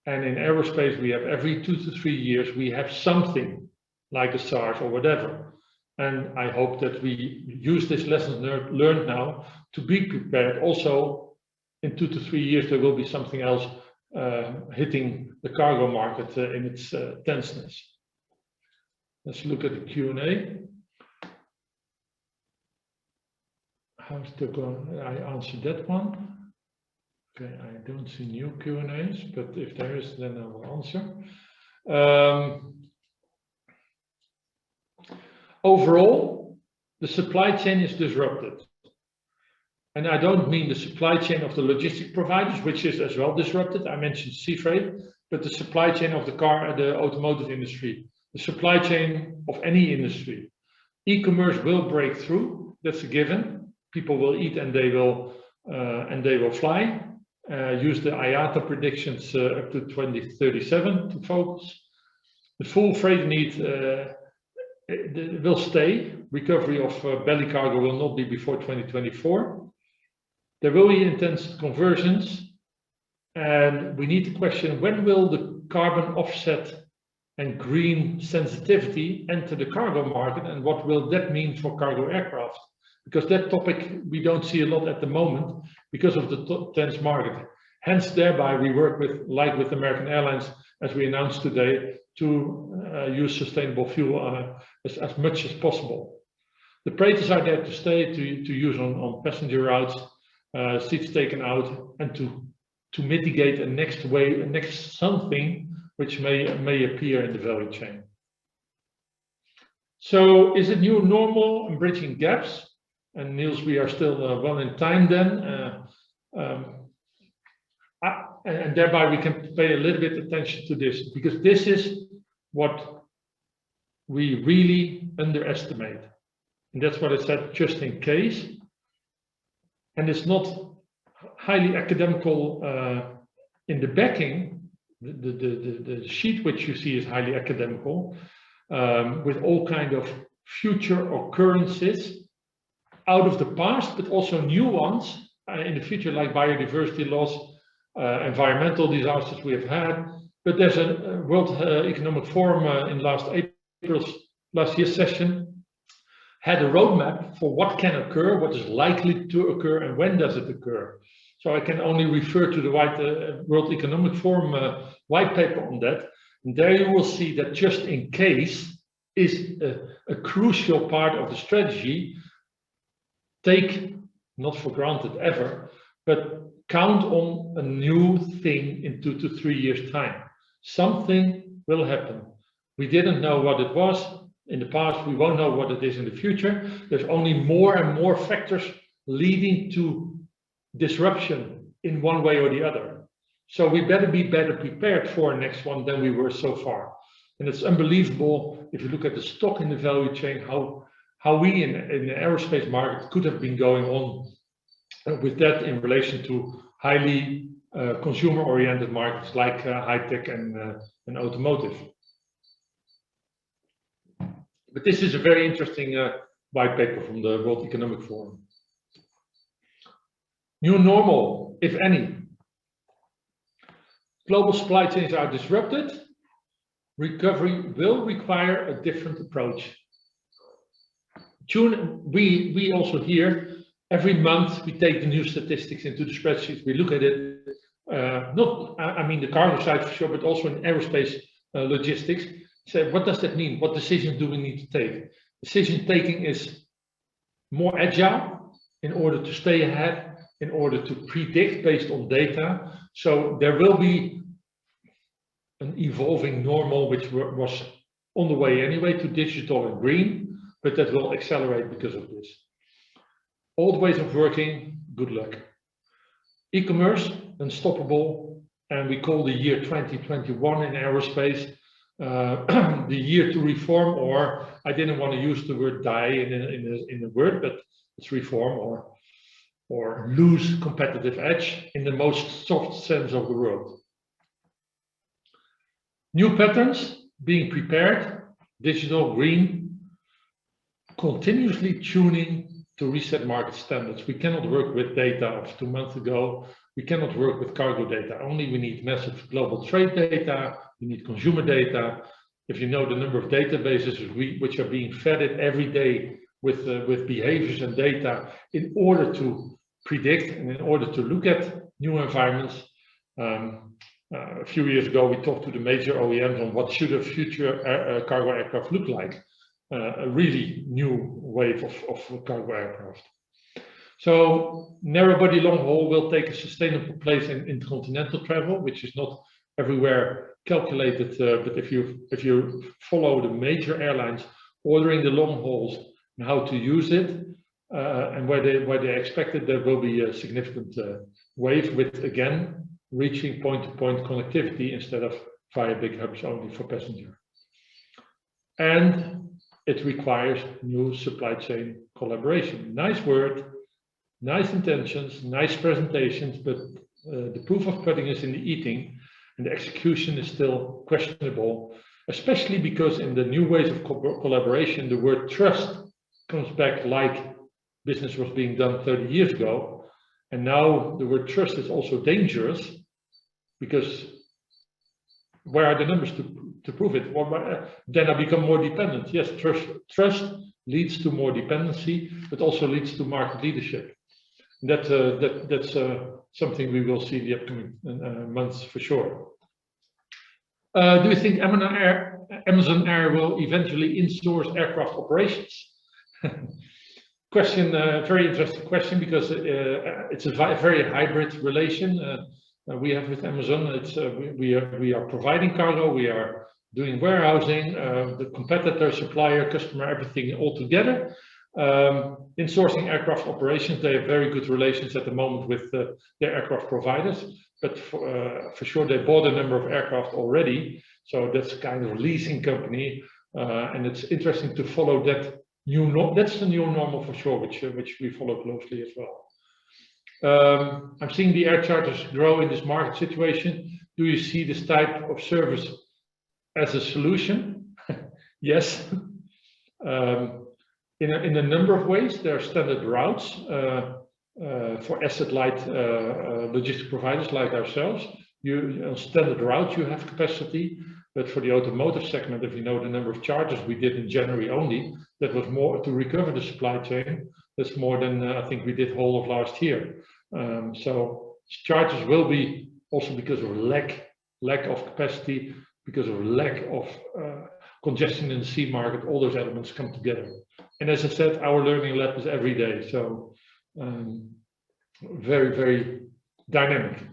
And in aerospace, we have every 2 to 3 years, we have something like a SARS or whatever. And I hope that we use this lesson learned now to be prepared. Also, in 2 to 3 years, there will be something else hitting the cargo market in its tenseness. Let's look at the Q&A. How's the going? I answered that one. Okay, I don't see new Q&As, but if there is, then I will answer. Overall, the supply chain is disrupted. And I don't mean the supply chain of the logistic providers, which is as well disrupted. I mentioned sea freight, but the supply chain of the automotive industry, the supply chain of any industry. E-commerce will break through. That's a given. People will eat and they will fly. Use the IATA predictions up to 2037 to focus. The full freight need will stay. Recovery of belly cargo will not be before 2024. There will be intense conversions, and we need to question when will the carbon offset and green sensitivity enter the cargo market, and what will that mean for cargo aircraft? Because that topic we don't see a lot at the moment because of the tense market. Hence, thereby we work with, like with American Airlines, as we announced today, to use sustainable fuel as much as possible. The Preighters are there to stay, to use on passenger routes, seats taken out, and to mitigate a next something which may appear in the value chain. So, is it new normal and bridging gaps? And Niels, we are still well in time then. And thereby we can pay a little bit attention to this, because this is what we really underestimate. And that's what I said, just in case. And it's not highly academical in the backing. The sheet which you see is highly academical, with all kind of future occurrences out of the past, but also new ones in the future, like biodiversity loss, environmental disasters we have had. But there's a World Economic Forum in last year's session had a roadmap for what can occur, what is likely to occur, and when does it occur. So I can only refer to the World Economic Forum white paper on that. And there you will see that just in case is a crucial part of the strategy. Take, not for granted ever, but count on a new thing in 2 to 3 years' time. Something will happen. We didn't know what it was in the past. We won't know what it is in the future. There's only more and more factors leading to disruption in one way or the other. So we better be better prepared for the next one than we were so far. And it's unbelievable if you look at the stock in the value chain, how we in the aerospace market could have been going on with that in relation to highly consumer-oriented markets like high-tech and automotive. But this is a very interesting white paper from the World Economic Forum. New normal, if any. Global supply chains are disrupted. Recovery will require a different approach. We also here, every month we take the new statistics into the spreadsheets. We look at it, I mean the cargo side for sure, but also in aerospace logistics. Say, what does that mean? What decisions do we need to take? Decision taking is more agile in order to stay ahead, in order to predict based on data. So there will be an evolving normal, which was on the way anyway to digital and green, but that will accelerate because of this. Old ways of working, good luck. E-commerce, unstoppable, and we call the year 2021 in aerospace the year to reform, or I didn't want to use the word die in the word, but it's reform or lose competitive edge in the most soft sense of the word. New patterns, being prepared, digital, green, continuously tuning to reset market standards. We cannot work with data of 2 months ago. We cannot work with cargo data. Only we need massive global trade data. We need consumer data. If you know the number of databases which are being fed every day with behaviors and data in order to predict and in order to look at new environments. A few years ago, we talked to the major OEMs on what should a future cargo aircraft look like. A really new wave of cargo aircraft. So narrow body long haul will take a sustainable place in intercontinental travel, which is not everywhere calculated. But if you follow the major airlines ordering the long hauls and how to use it, and where they expect it, there will be a significant wave with, again, reaching point-to-point connectivity instead of via big hubs only for passenger. And it requires new supply chain collaboration. Nice word, nice intentions, nice presentations, but the proof of pudding is in the eating, and the execution is still questionable, especially because in the new ways of collaboration, the word trust comes back like business was being done 30 years ago. And now the word trust is also dangerous, because where are the numbers to prove it? Well, then I become more dependent. Yes, trust leads to more dependency, but also leads to market leadership. And that's something we will see in the upcoming months for sure. Do you think Amazon Air will eventually insource aircraft operations? Question, very interesting question, because it's a very hybrid relation we have with Amazon. It's we are providing cargo, we are doing warehousing, the competitor, supplier, customer, everything all together. Insourcing aircraft operations, they have very good relations at the moment with their aircraft providers, but for sure they bought a number of aircraft already, so that's kind of a leasing company, and it's interesting to follow that. That's the new normal for sure, which we follow closely as well. I'm seeing the air charters grow in this market situation. Do you see this type of service as a solution? Yes. In a number of ways. There are standard routes for asset-light logistic providers like ourselves. On standard routes you have capacity. But for the automotive segment, if you know the number of charters we did in January only, that was more to recover the supply chain. That's more than I think we did whole of last year. So charters will be also because of lack of capacity, because of lack of congestion in the sea market. All those elements come together. And as I said, our learning lab is every day. So very, very dynamic.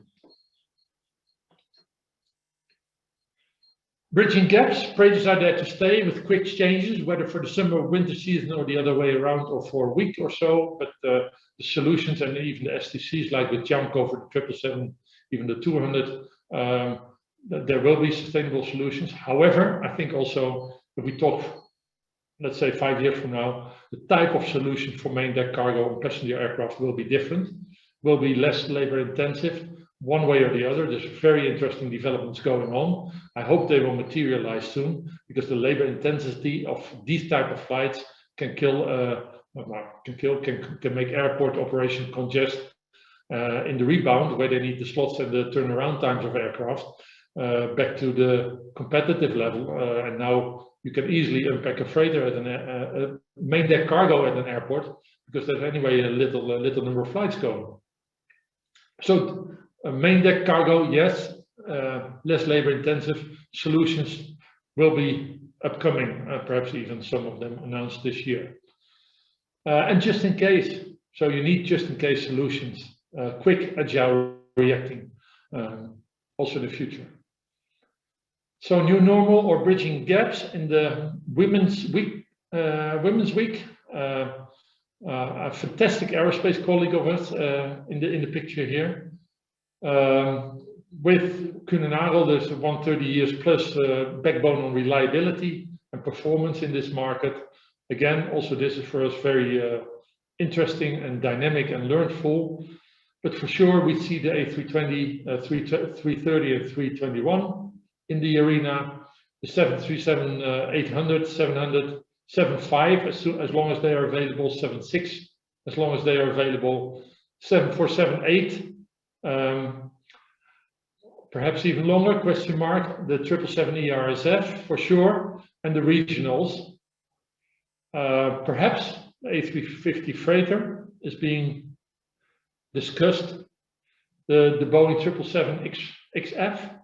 Bridging gaps, Preighters are there to stay with quick changes, whether for the summer or winter season or the other way around, or for a week or so. But the solutions and even the STCs, like with Jamco for the 777, even the 200, there will be sustainable solutions. However, I think also if we talk, let's say 5 years from now, the type of solution for main deck cargo and passenger aircraft will be different, will be less labor intensive. One way or the other. There's very interesting developments going on. I hope they will materialize soon, because the labor intensity of these type of flights can can make airport operation congest in the rebound, where they need the slots and the turnaround times of aircraft back to the competitive level. And now you can easily unpack a freighter at a main deck cargo at an airport, because there's anyway a little number of flights going. So main deck cargo, yes, less labor intensive solutions will be upcoming, perhaps even some of them announced this year. And just in case, so you need just in case solutions, quick, agile reacting, also in the future. So new normal or bridging gaps in the Women's Week. A fantastic aerospace colleague of us in the picture here. With Kuehne+Nagel, there's 130 years plus backbone on reliability and performance in this market. Again, also this is for us very interesting and dynamic and learnful. But for sure, we see the A320, 330 and 321 in the arena, the 737-800, 700, 75 as long as they are available, 76 as long as they are available. 7478, perhaps even longer, question mark, the 777 ERSF for sure, and the regionals. Perhaps the A350 freighter is being discussed, the Boeing 777XF,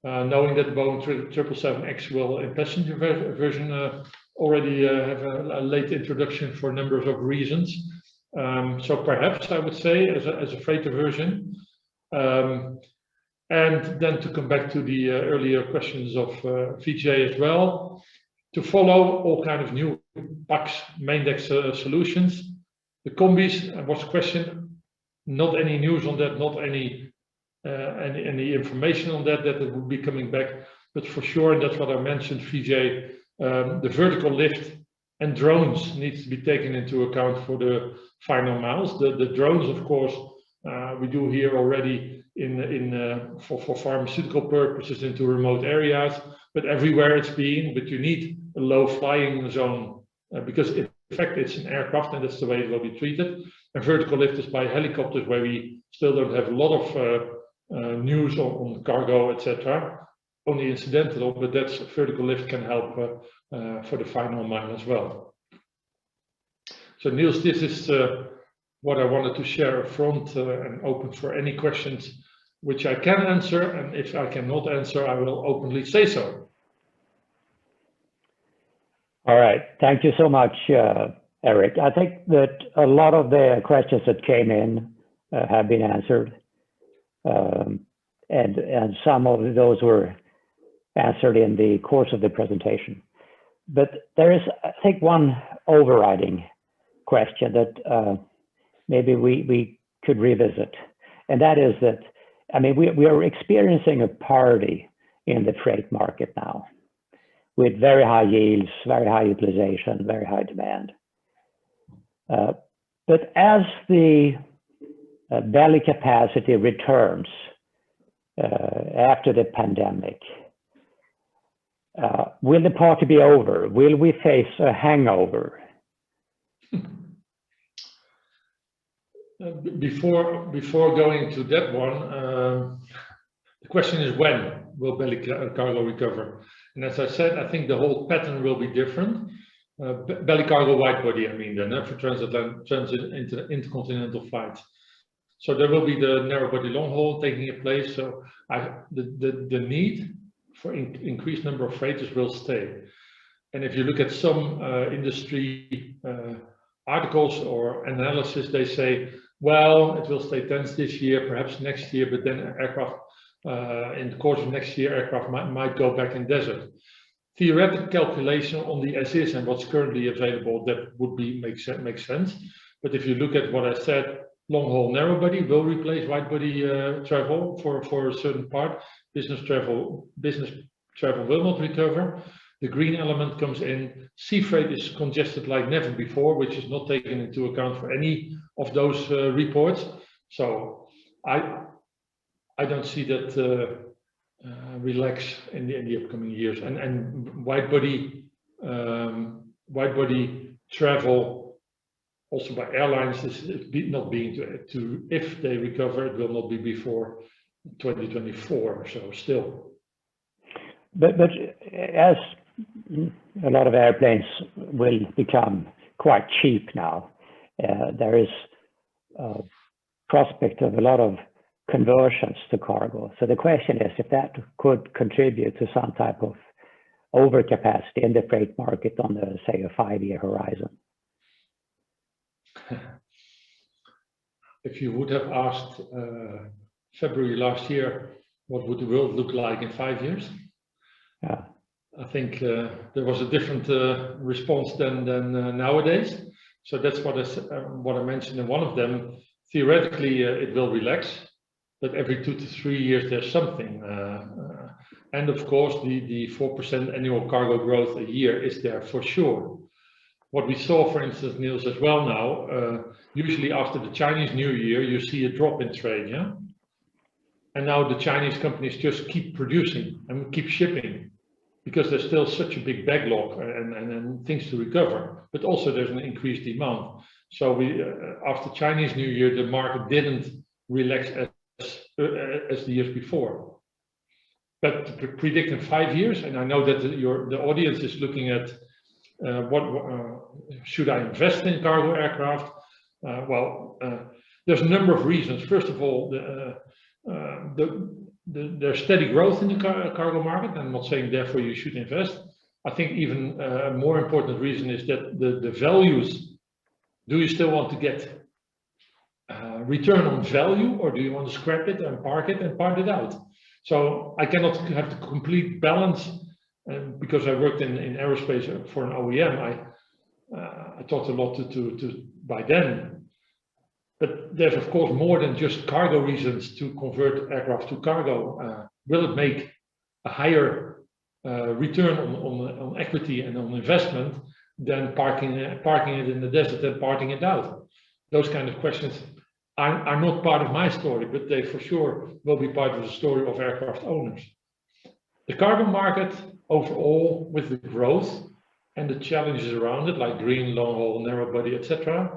knowing that the Boeing 777X will in passenger version already have a late introduction for numbers of reasons. So perhaps I would say as a freighter version. And then to come back to the earlier questions of Vijay as well, to follow all kind of new PAX main deck solutions. The combis, was questioned, not any news on that, not any information on that it would be coming back, but for sure, and that's what I mentioned, Vijay, the vertical lift and drones needs to be taken into account for the final miles. The drones, of course, we do here already for pharmaceutical purposes into remote areas, but everywhere it's being, but you need a low flying zone because in fact it's an aircraft and that's the way it will be treated. And vertical lift is by helicopters, where we still don't have a lot of news on cargo, etc. Only incidental, but that's vertical lift can help for the final mile as well. So Niels, this is what I wanted to share up front and open for any questions which I can answer, and if I cannot answer, I will openly say so. All right, thank you so much, Eric. I think that a lot of the questions that came in have been answered, and some of those were answered in the course of the presentation. But there is, I think, one overriding question that maybe we could revisit, and that is that, I mean, we are experiencing a party in the freight market now, with very high yields, very high utilization, very high demand. But as the belly capacity returns after the pandemic, will the party be over? Will we face a hangover? Before going to that one, the question is when will belly cargo recover? And as I said, I think the whole pattern will be different. Belly cargo wide body, I mean, then for intercontinental flights. So there will be the narrow body long haul taking place. So the need for increased number of freighters will stay. And if you look at some industry articles or analysis, they say, well, it will stay tense this year, perhaps next year, but then aircraft in the course of next year, aircraft might go back in desert. Theoretical calculation on the as is and what's currently available, that would make sense. But if you look at what I said, long haul narrow body will replace wide body travel for a certain part. Business travel will not recover. The green element comes in. Sea freight is congested like never before, which is not taken into account for any of those reports. So I don't see that relax in the upcoming years. And wide body travel also by airlines is not being to if they recover, it will not be before 2024. So still. But as a lot of airplanes will become quite cheap now, there is a prospect of a lot of conversions to cargo. So the question is if that could contribute to some type of overcapacity in the freight market on the, say, a 5-year horizon. If you would have asked February last year, what would the world look like in 5 years? Yeah. I think there was a different response than nowadays. So that's what I mentioned in one of them. Theoretically, it will relax, but every 2 to 3 years there's something. And of course, the 4% annual cargo growth a year is there for sure. What we saw, for instance, Niels, as well now, usually after the Chinese New Year, you see a drop in trade, yeah? And now the Chinese companies just keep producing and keep shipping because there's still such a big backlog and things to recover, but also there's an increased demand. So we, after Chinese New Year, the market didn't relax as the years before. But to predict in 5 years, and I know that the audience is looking at should I invest in cargo aircraft? There's a number of reasons. First of all, there's steady growth in the cargo market. I'm not saying therefore you should invest. I think even a more important reason is that the values, do you still want to get return on value, or do you want to scrap it and park it out? So I cannot have the complete balance, because I worked in aerospace for an OEM. I talked a lot to by then. But there's of course more than just cargo reasons to convert aircraft to cargo. Will it make a higher return on equity and on investment than parking it in the desert and parting it out? Those kind of questions are not part of my story, but they for sure will be part of the story of aircraft owners. The cargo market overall, with the growth and the challenges around it, like green, long haul, narrow body, etc.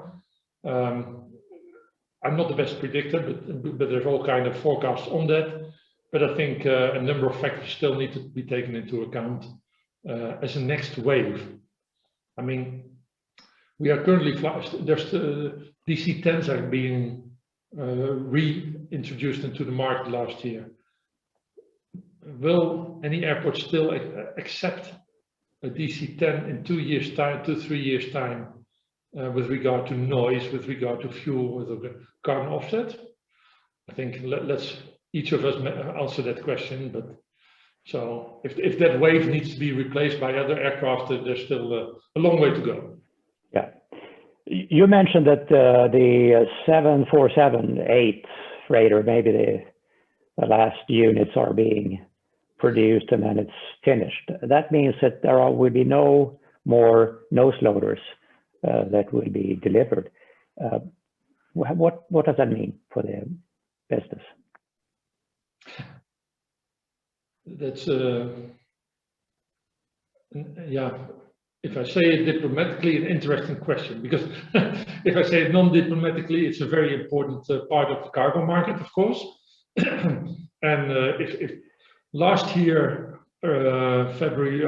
I'm not the best predictor, but there's all kind of forecasts on that. But I think a number of factors still need to be taken into account as a next wave. I mean, we are currently, there's DC-10s are being reintroduced into the market last year. Will any airport still accept a DC-10 in 2 years' time, 2-3 years' time, with regard to noise, with regard to fuel, with carbon offset? I think let's each of us answer that question. But so if that wave needs to be replaced by other aircraft, there's still a long way to go. Yeah, you mentioned that the 747-8 freighter, maybe the last units are being produced and then it's finished. That means that there will be no more nose loaders that will be delivered. What does that mean for the business? That's yeah. If I say it diplomatically, an interesting question, because if I say it non-diplomatically, it's a very important part of the cargo market, of course. And if last year, February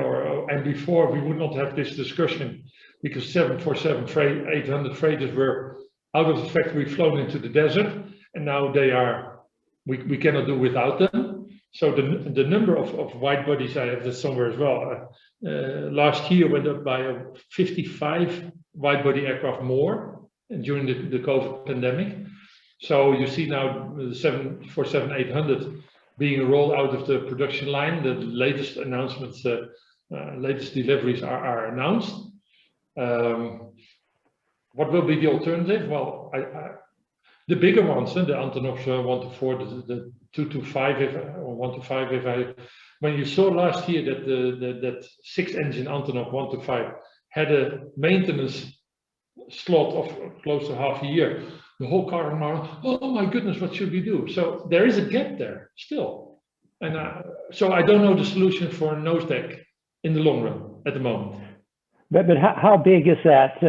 and before, we would not have this discussion, because 747-800 freighters were out of the factory, flown into the desert, and now they are, we cannot do without them. So the number of wide bodies, I have this somewhere as well, last year went up by 55 wide body aircraft more during the COVID pandemic. So you see now the 747-800 being rolled out of the production line. The latest announcements, latest deliveries are announced. What will be the alternative? Well, the bigger ones, the Antonovs 1-4, the 225 or 125. When you saw last year that that 6-engine Antonov 125 had a maintenance slot of close to half a year, the whole car market, oh my goodness, what should we do? So there is a gap there still, and so I don't know the solution for a nose deck in the long run at the moment. But how big is that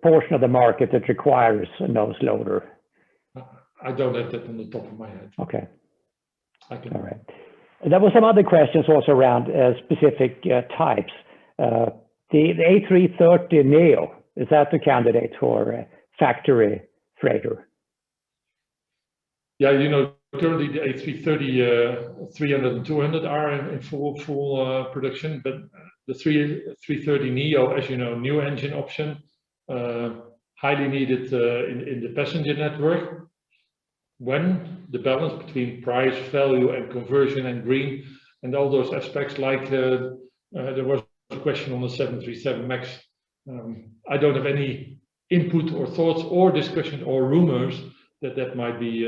portion of the market that requires a nose loader? I don't have that on the top of my head. Okay. I can. All right. There were some other questions also around specific types. The A330neo, is that the candidate for a factory freighter? Yeah, you know, currently the A330, 300 and 200 are in full production, but the 330neo, as you know, new engine option, highly needed in the passenger network. When the balance between price, value, and conversion and green and all those aspects, like there was a question on the 737 MAX. I don't have any input or thoughts or discussion or rumors that might be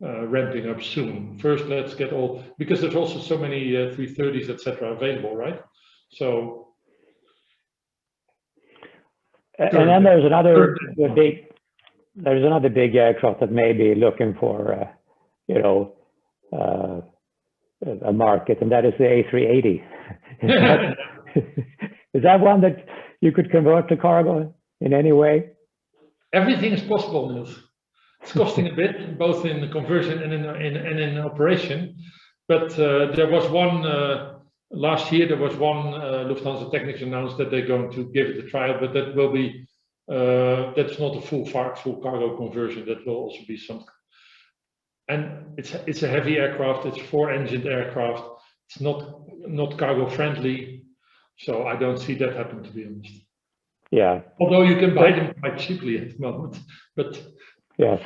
ramping up soon. First, let's get all, because there's also so many 330s, etc. available, right? So. And then there's another big. There's another big aircraft that may be looking for, you know, a market, and that is the A380. Is that one that you could convert to cargo in any way? Everything is possible, Niels. It's costing a bit, both in the conversion and in operation. But there was one last year. There was one Lufthansa technician announced that they're going to give it a trial, but that will be that's not a full cargo conversion. That will also be some. And it's a heavy aircraft. It's 4-engined aircraft. It's not cargo friendly, so I don't see that happen, to be honest. Yeah. Although you can buy them quite cheaply at the moment, but yes.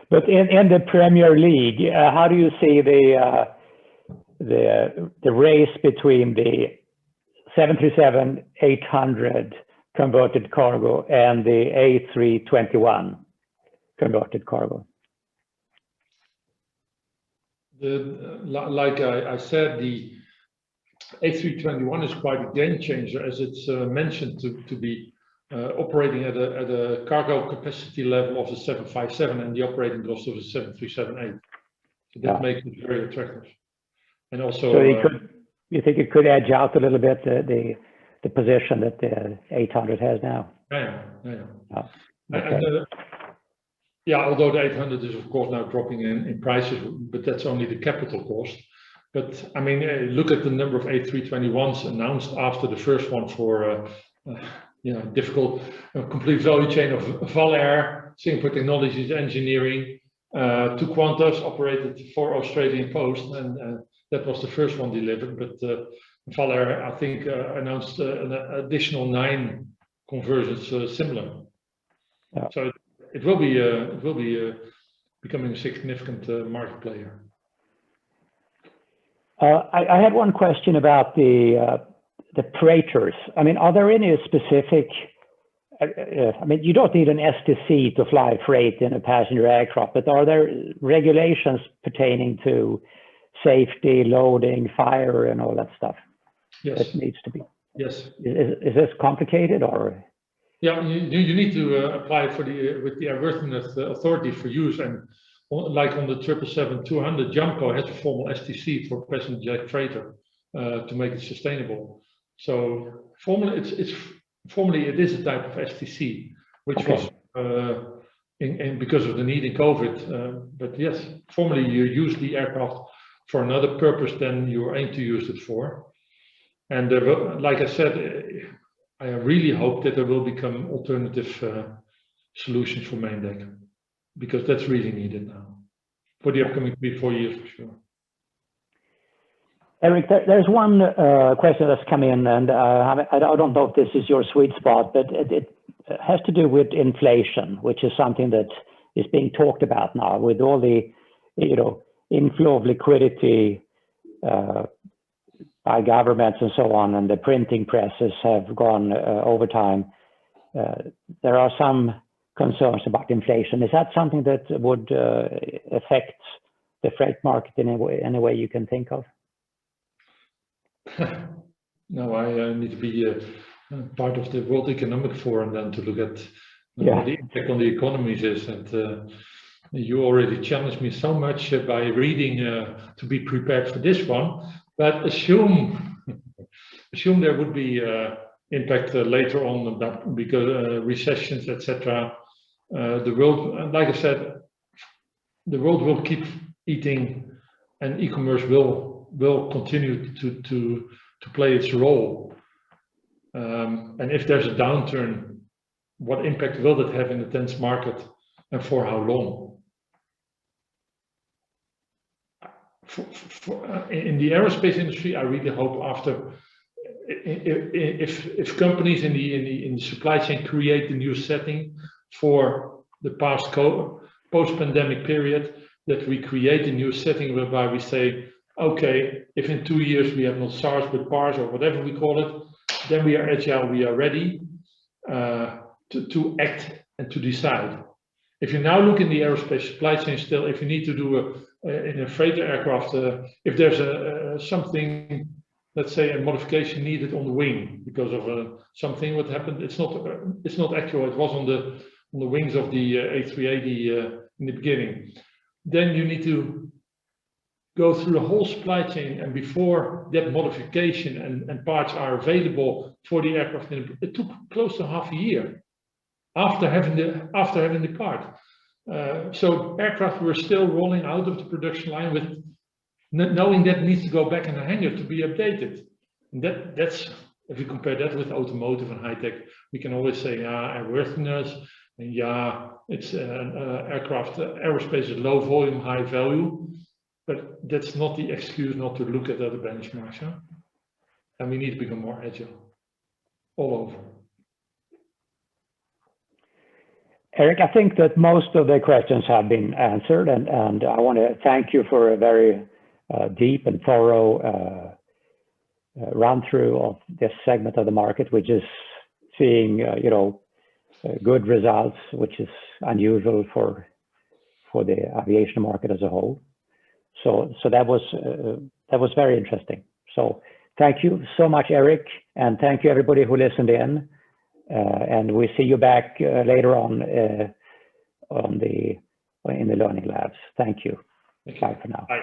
But in the Premier League, how do you see the race between the 737-800 converted cargo and the A321 converted cargo? Like I said, the A321 is quite a game changer, as it's mentioned to be operating at a cargo capacity level of the 757 and the operating cost of the 737-8. So that makes it very attractive. And also, so you think it could edge out a little bit the position that the 800 has now? Yeah. Oh, okay. Yeah, although the 800 is of course now dropping in prices, but that's only the capital cost. But I mean, look at the number of A321s announced after the first one for difficult complete value chain of Valair, Singapore Technologies Engineering, to Qantas, operated for Australian Post, and that was the first one delivered. But Valair, I think, announced an additional 9 conversions similar. Yeah. So it will be becoming a significant market player. I had one question about the Preighters. I mean, are there any specific? I mean, you don't need an STC to fly freight in a passenger aircraft, but are there regulations pertaining to safety, loading, fire, and all that stuff? Yes. That needs to be. Yes. Is this complicated or? Yeah, you need to apply with the airworthiness authority for use, and like on the 777-200, Jumbo has a formal STC for passenger jet freighter to make it sustainable. So formally, it is a type of STC, which was because of the need in COVID. But yes, formally you use the aircraft for another purpose than you aim to use it for. And like I said, I really hope that there will become alternative solutions for main deck, because that's really needed now for the upcoming 3-4 years for sure. Eric, there's one question that's come in, and I don't know if this is your sweet spot, but it has to do with inflation, which is something that is being talked about now with all the, inflow of liquidity by governments and so on, and the printing presses have gone over time. There are some concerns about inflation. Is that something that would affect the freight market in any way you can think of? No, I need to be part of the World Economic Forum then to look at what the impact on the economies is. And you already challenged me so much by reading to be prepared for this one. But assume there would be impact later on that because recessions, etc. The world, like I said, the world will keep eating, and e-commerce will continue to play its role. And if there's a downturn, what impact will that have in the tense market, and for how long? In the aerospace industry, I really hope after, if companies in the supply chain create a new setting for the post-pandemic period, that we create a new setting whereby we say, okay, if in 2 years we have not SARS but PARS or whatever we call it, then we are agile, we are ready to act and to decide. If you now look in the aerospace supply chain still, if you need to do in a freighter aircraft, if there's something, let's say a modification needed on the wing because of something what happened, it's not actual. It was on the wings of the A380 in the beginning. Then you need to go through the whole supply chain, and before that modification and parts are available for the aircraft, it took close to half a year. after having the part. So aircraft were still rolling out of the production line with knowing that it needs to go back in the hangar to be updated. And that's, if you compare that with automotive and high tech, we can always say, airworthiness, and it's aircraft, aerospace is low volume, high value, but that's not the excuse not to look at other benchmarks. Huh? And we need to become more agile all over. Eric, I think that most of the questions have been answered, and I want to thank you for a very deep and thorough run through of this segment of the market, which is seeing good results, which is unusual for the aviation market as a whole. So that was very interesting. So thank you so much, Eric, and thank you everybody who listened in. And we see you back later on in the learning labs. Thank you. Bye for now. Bye.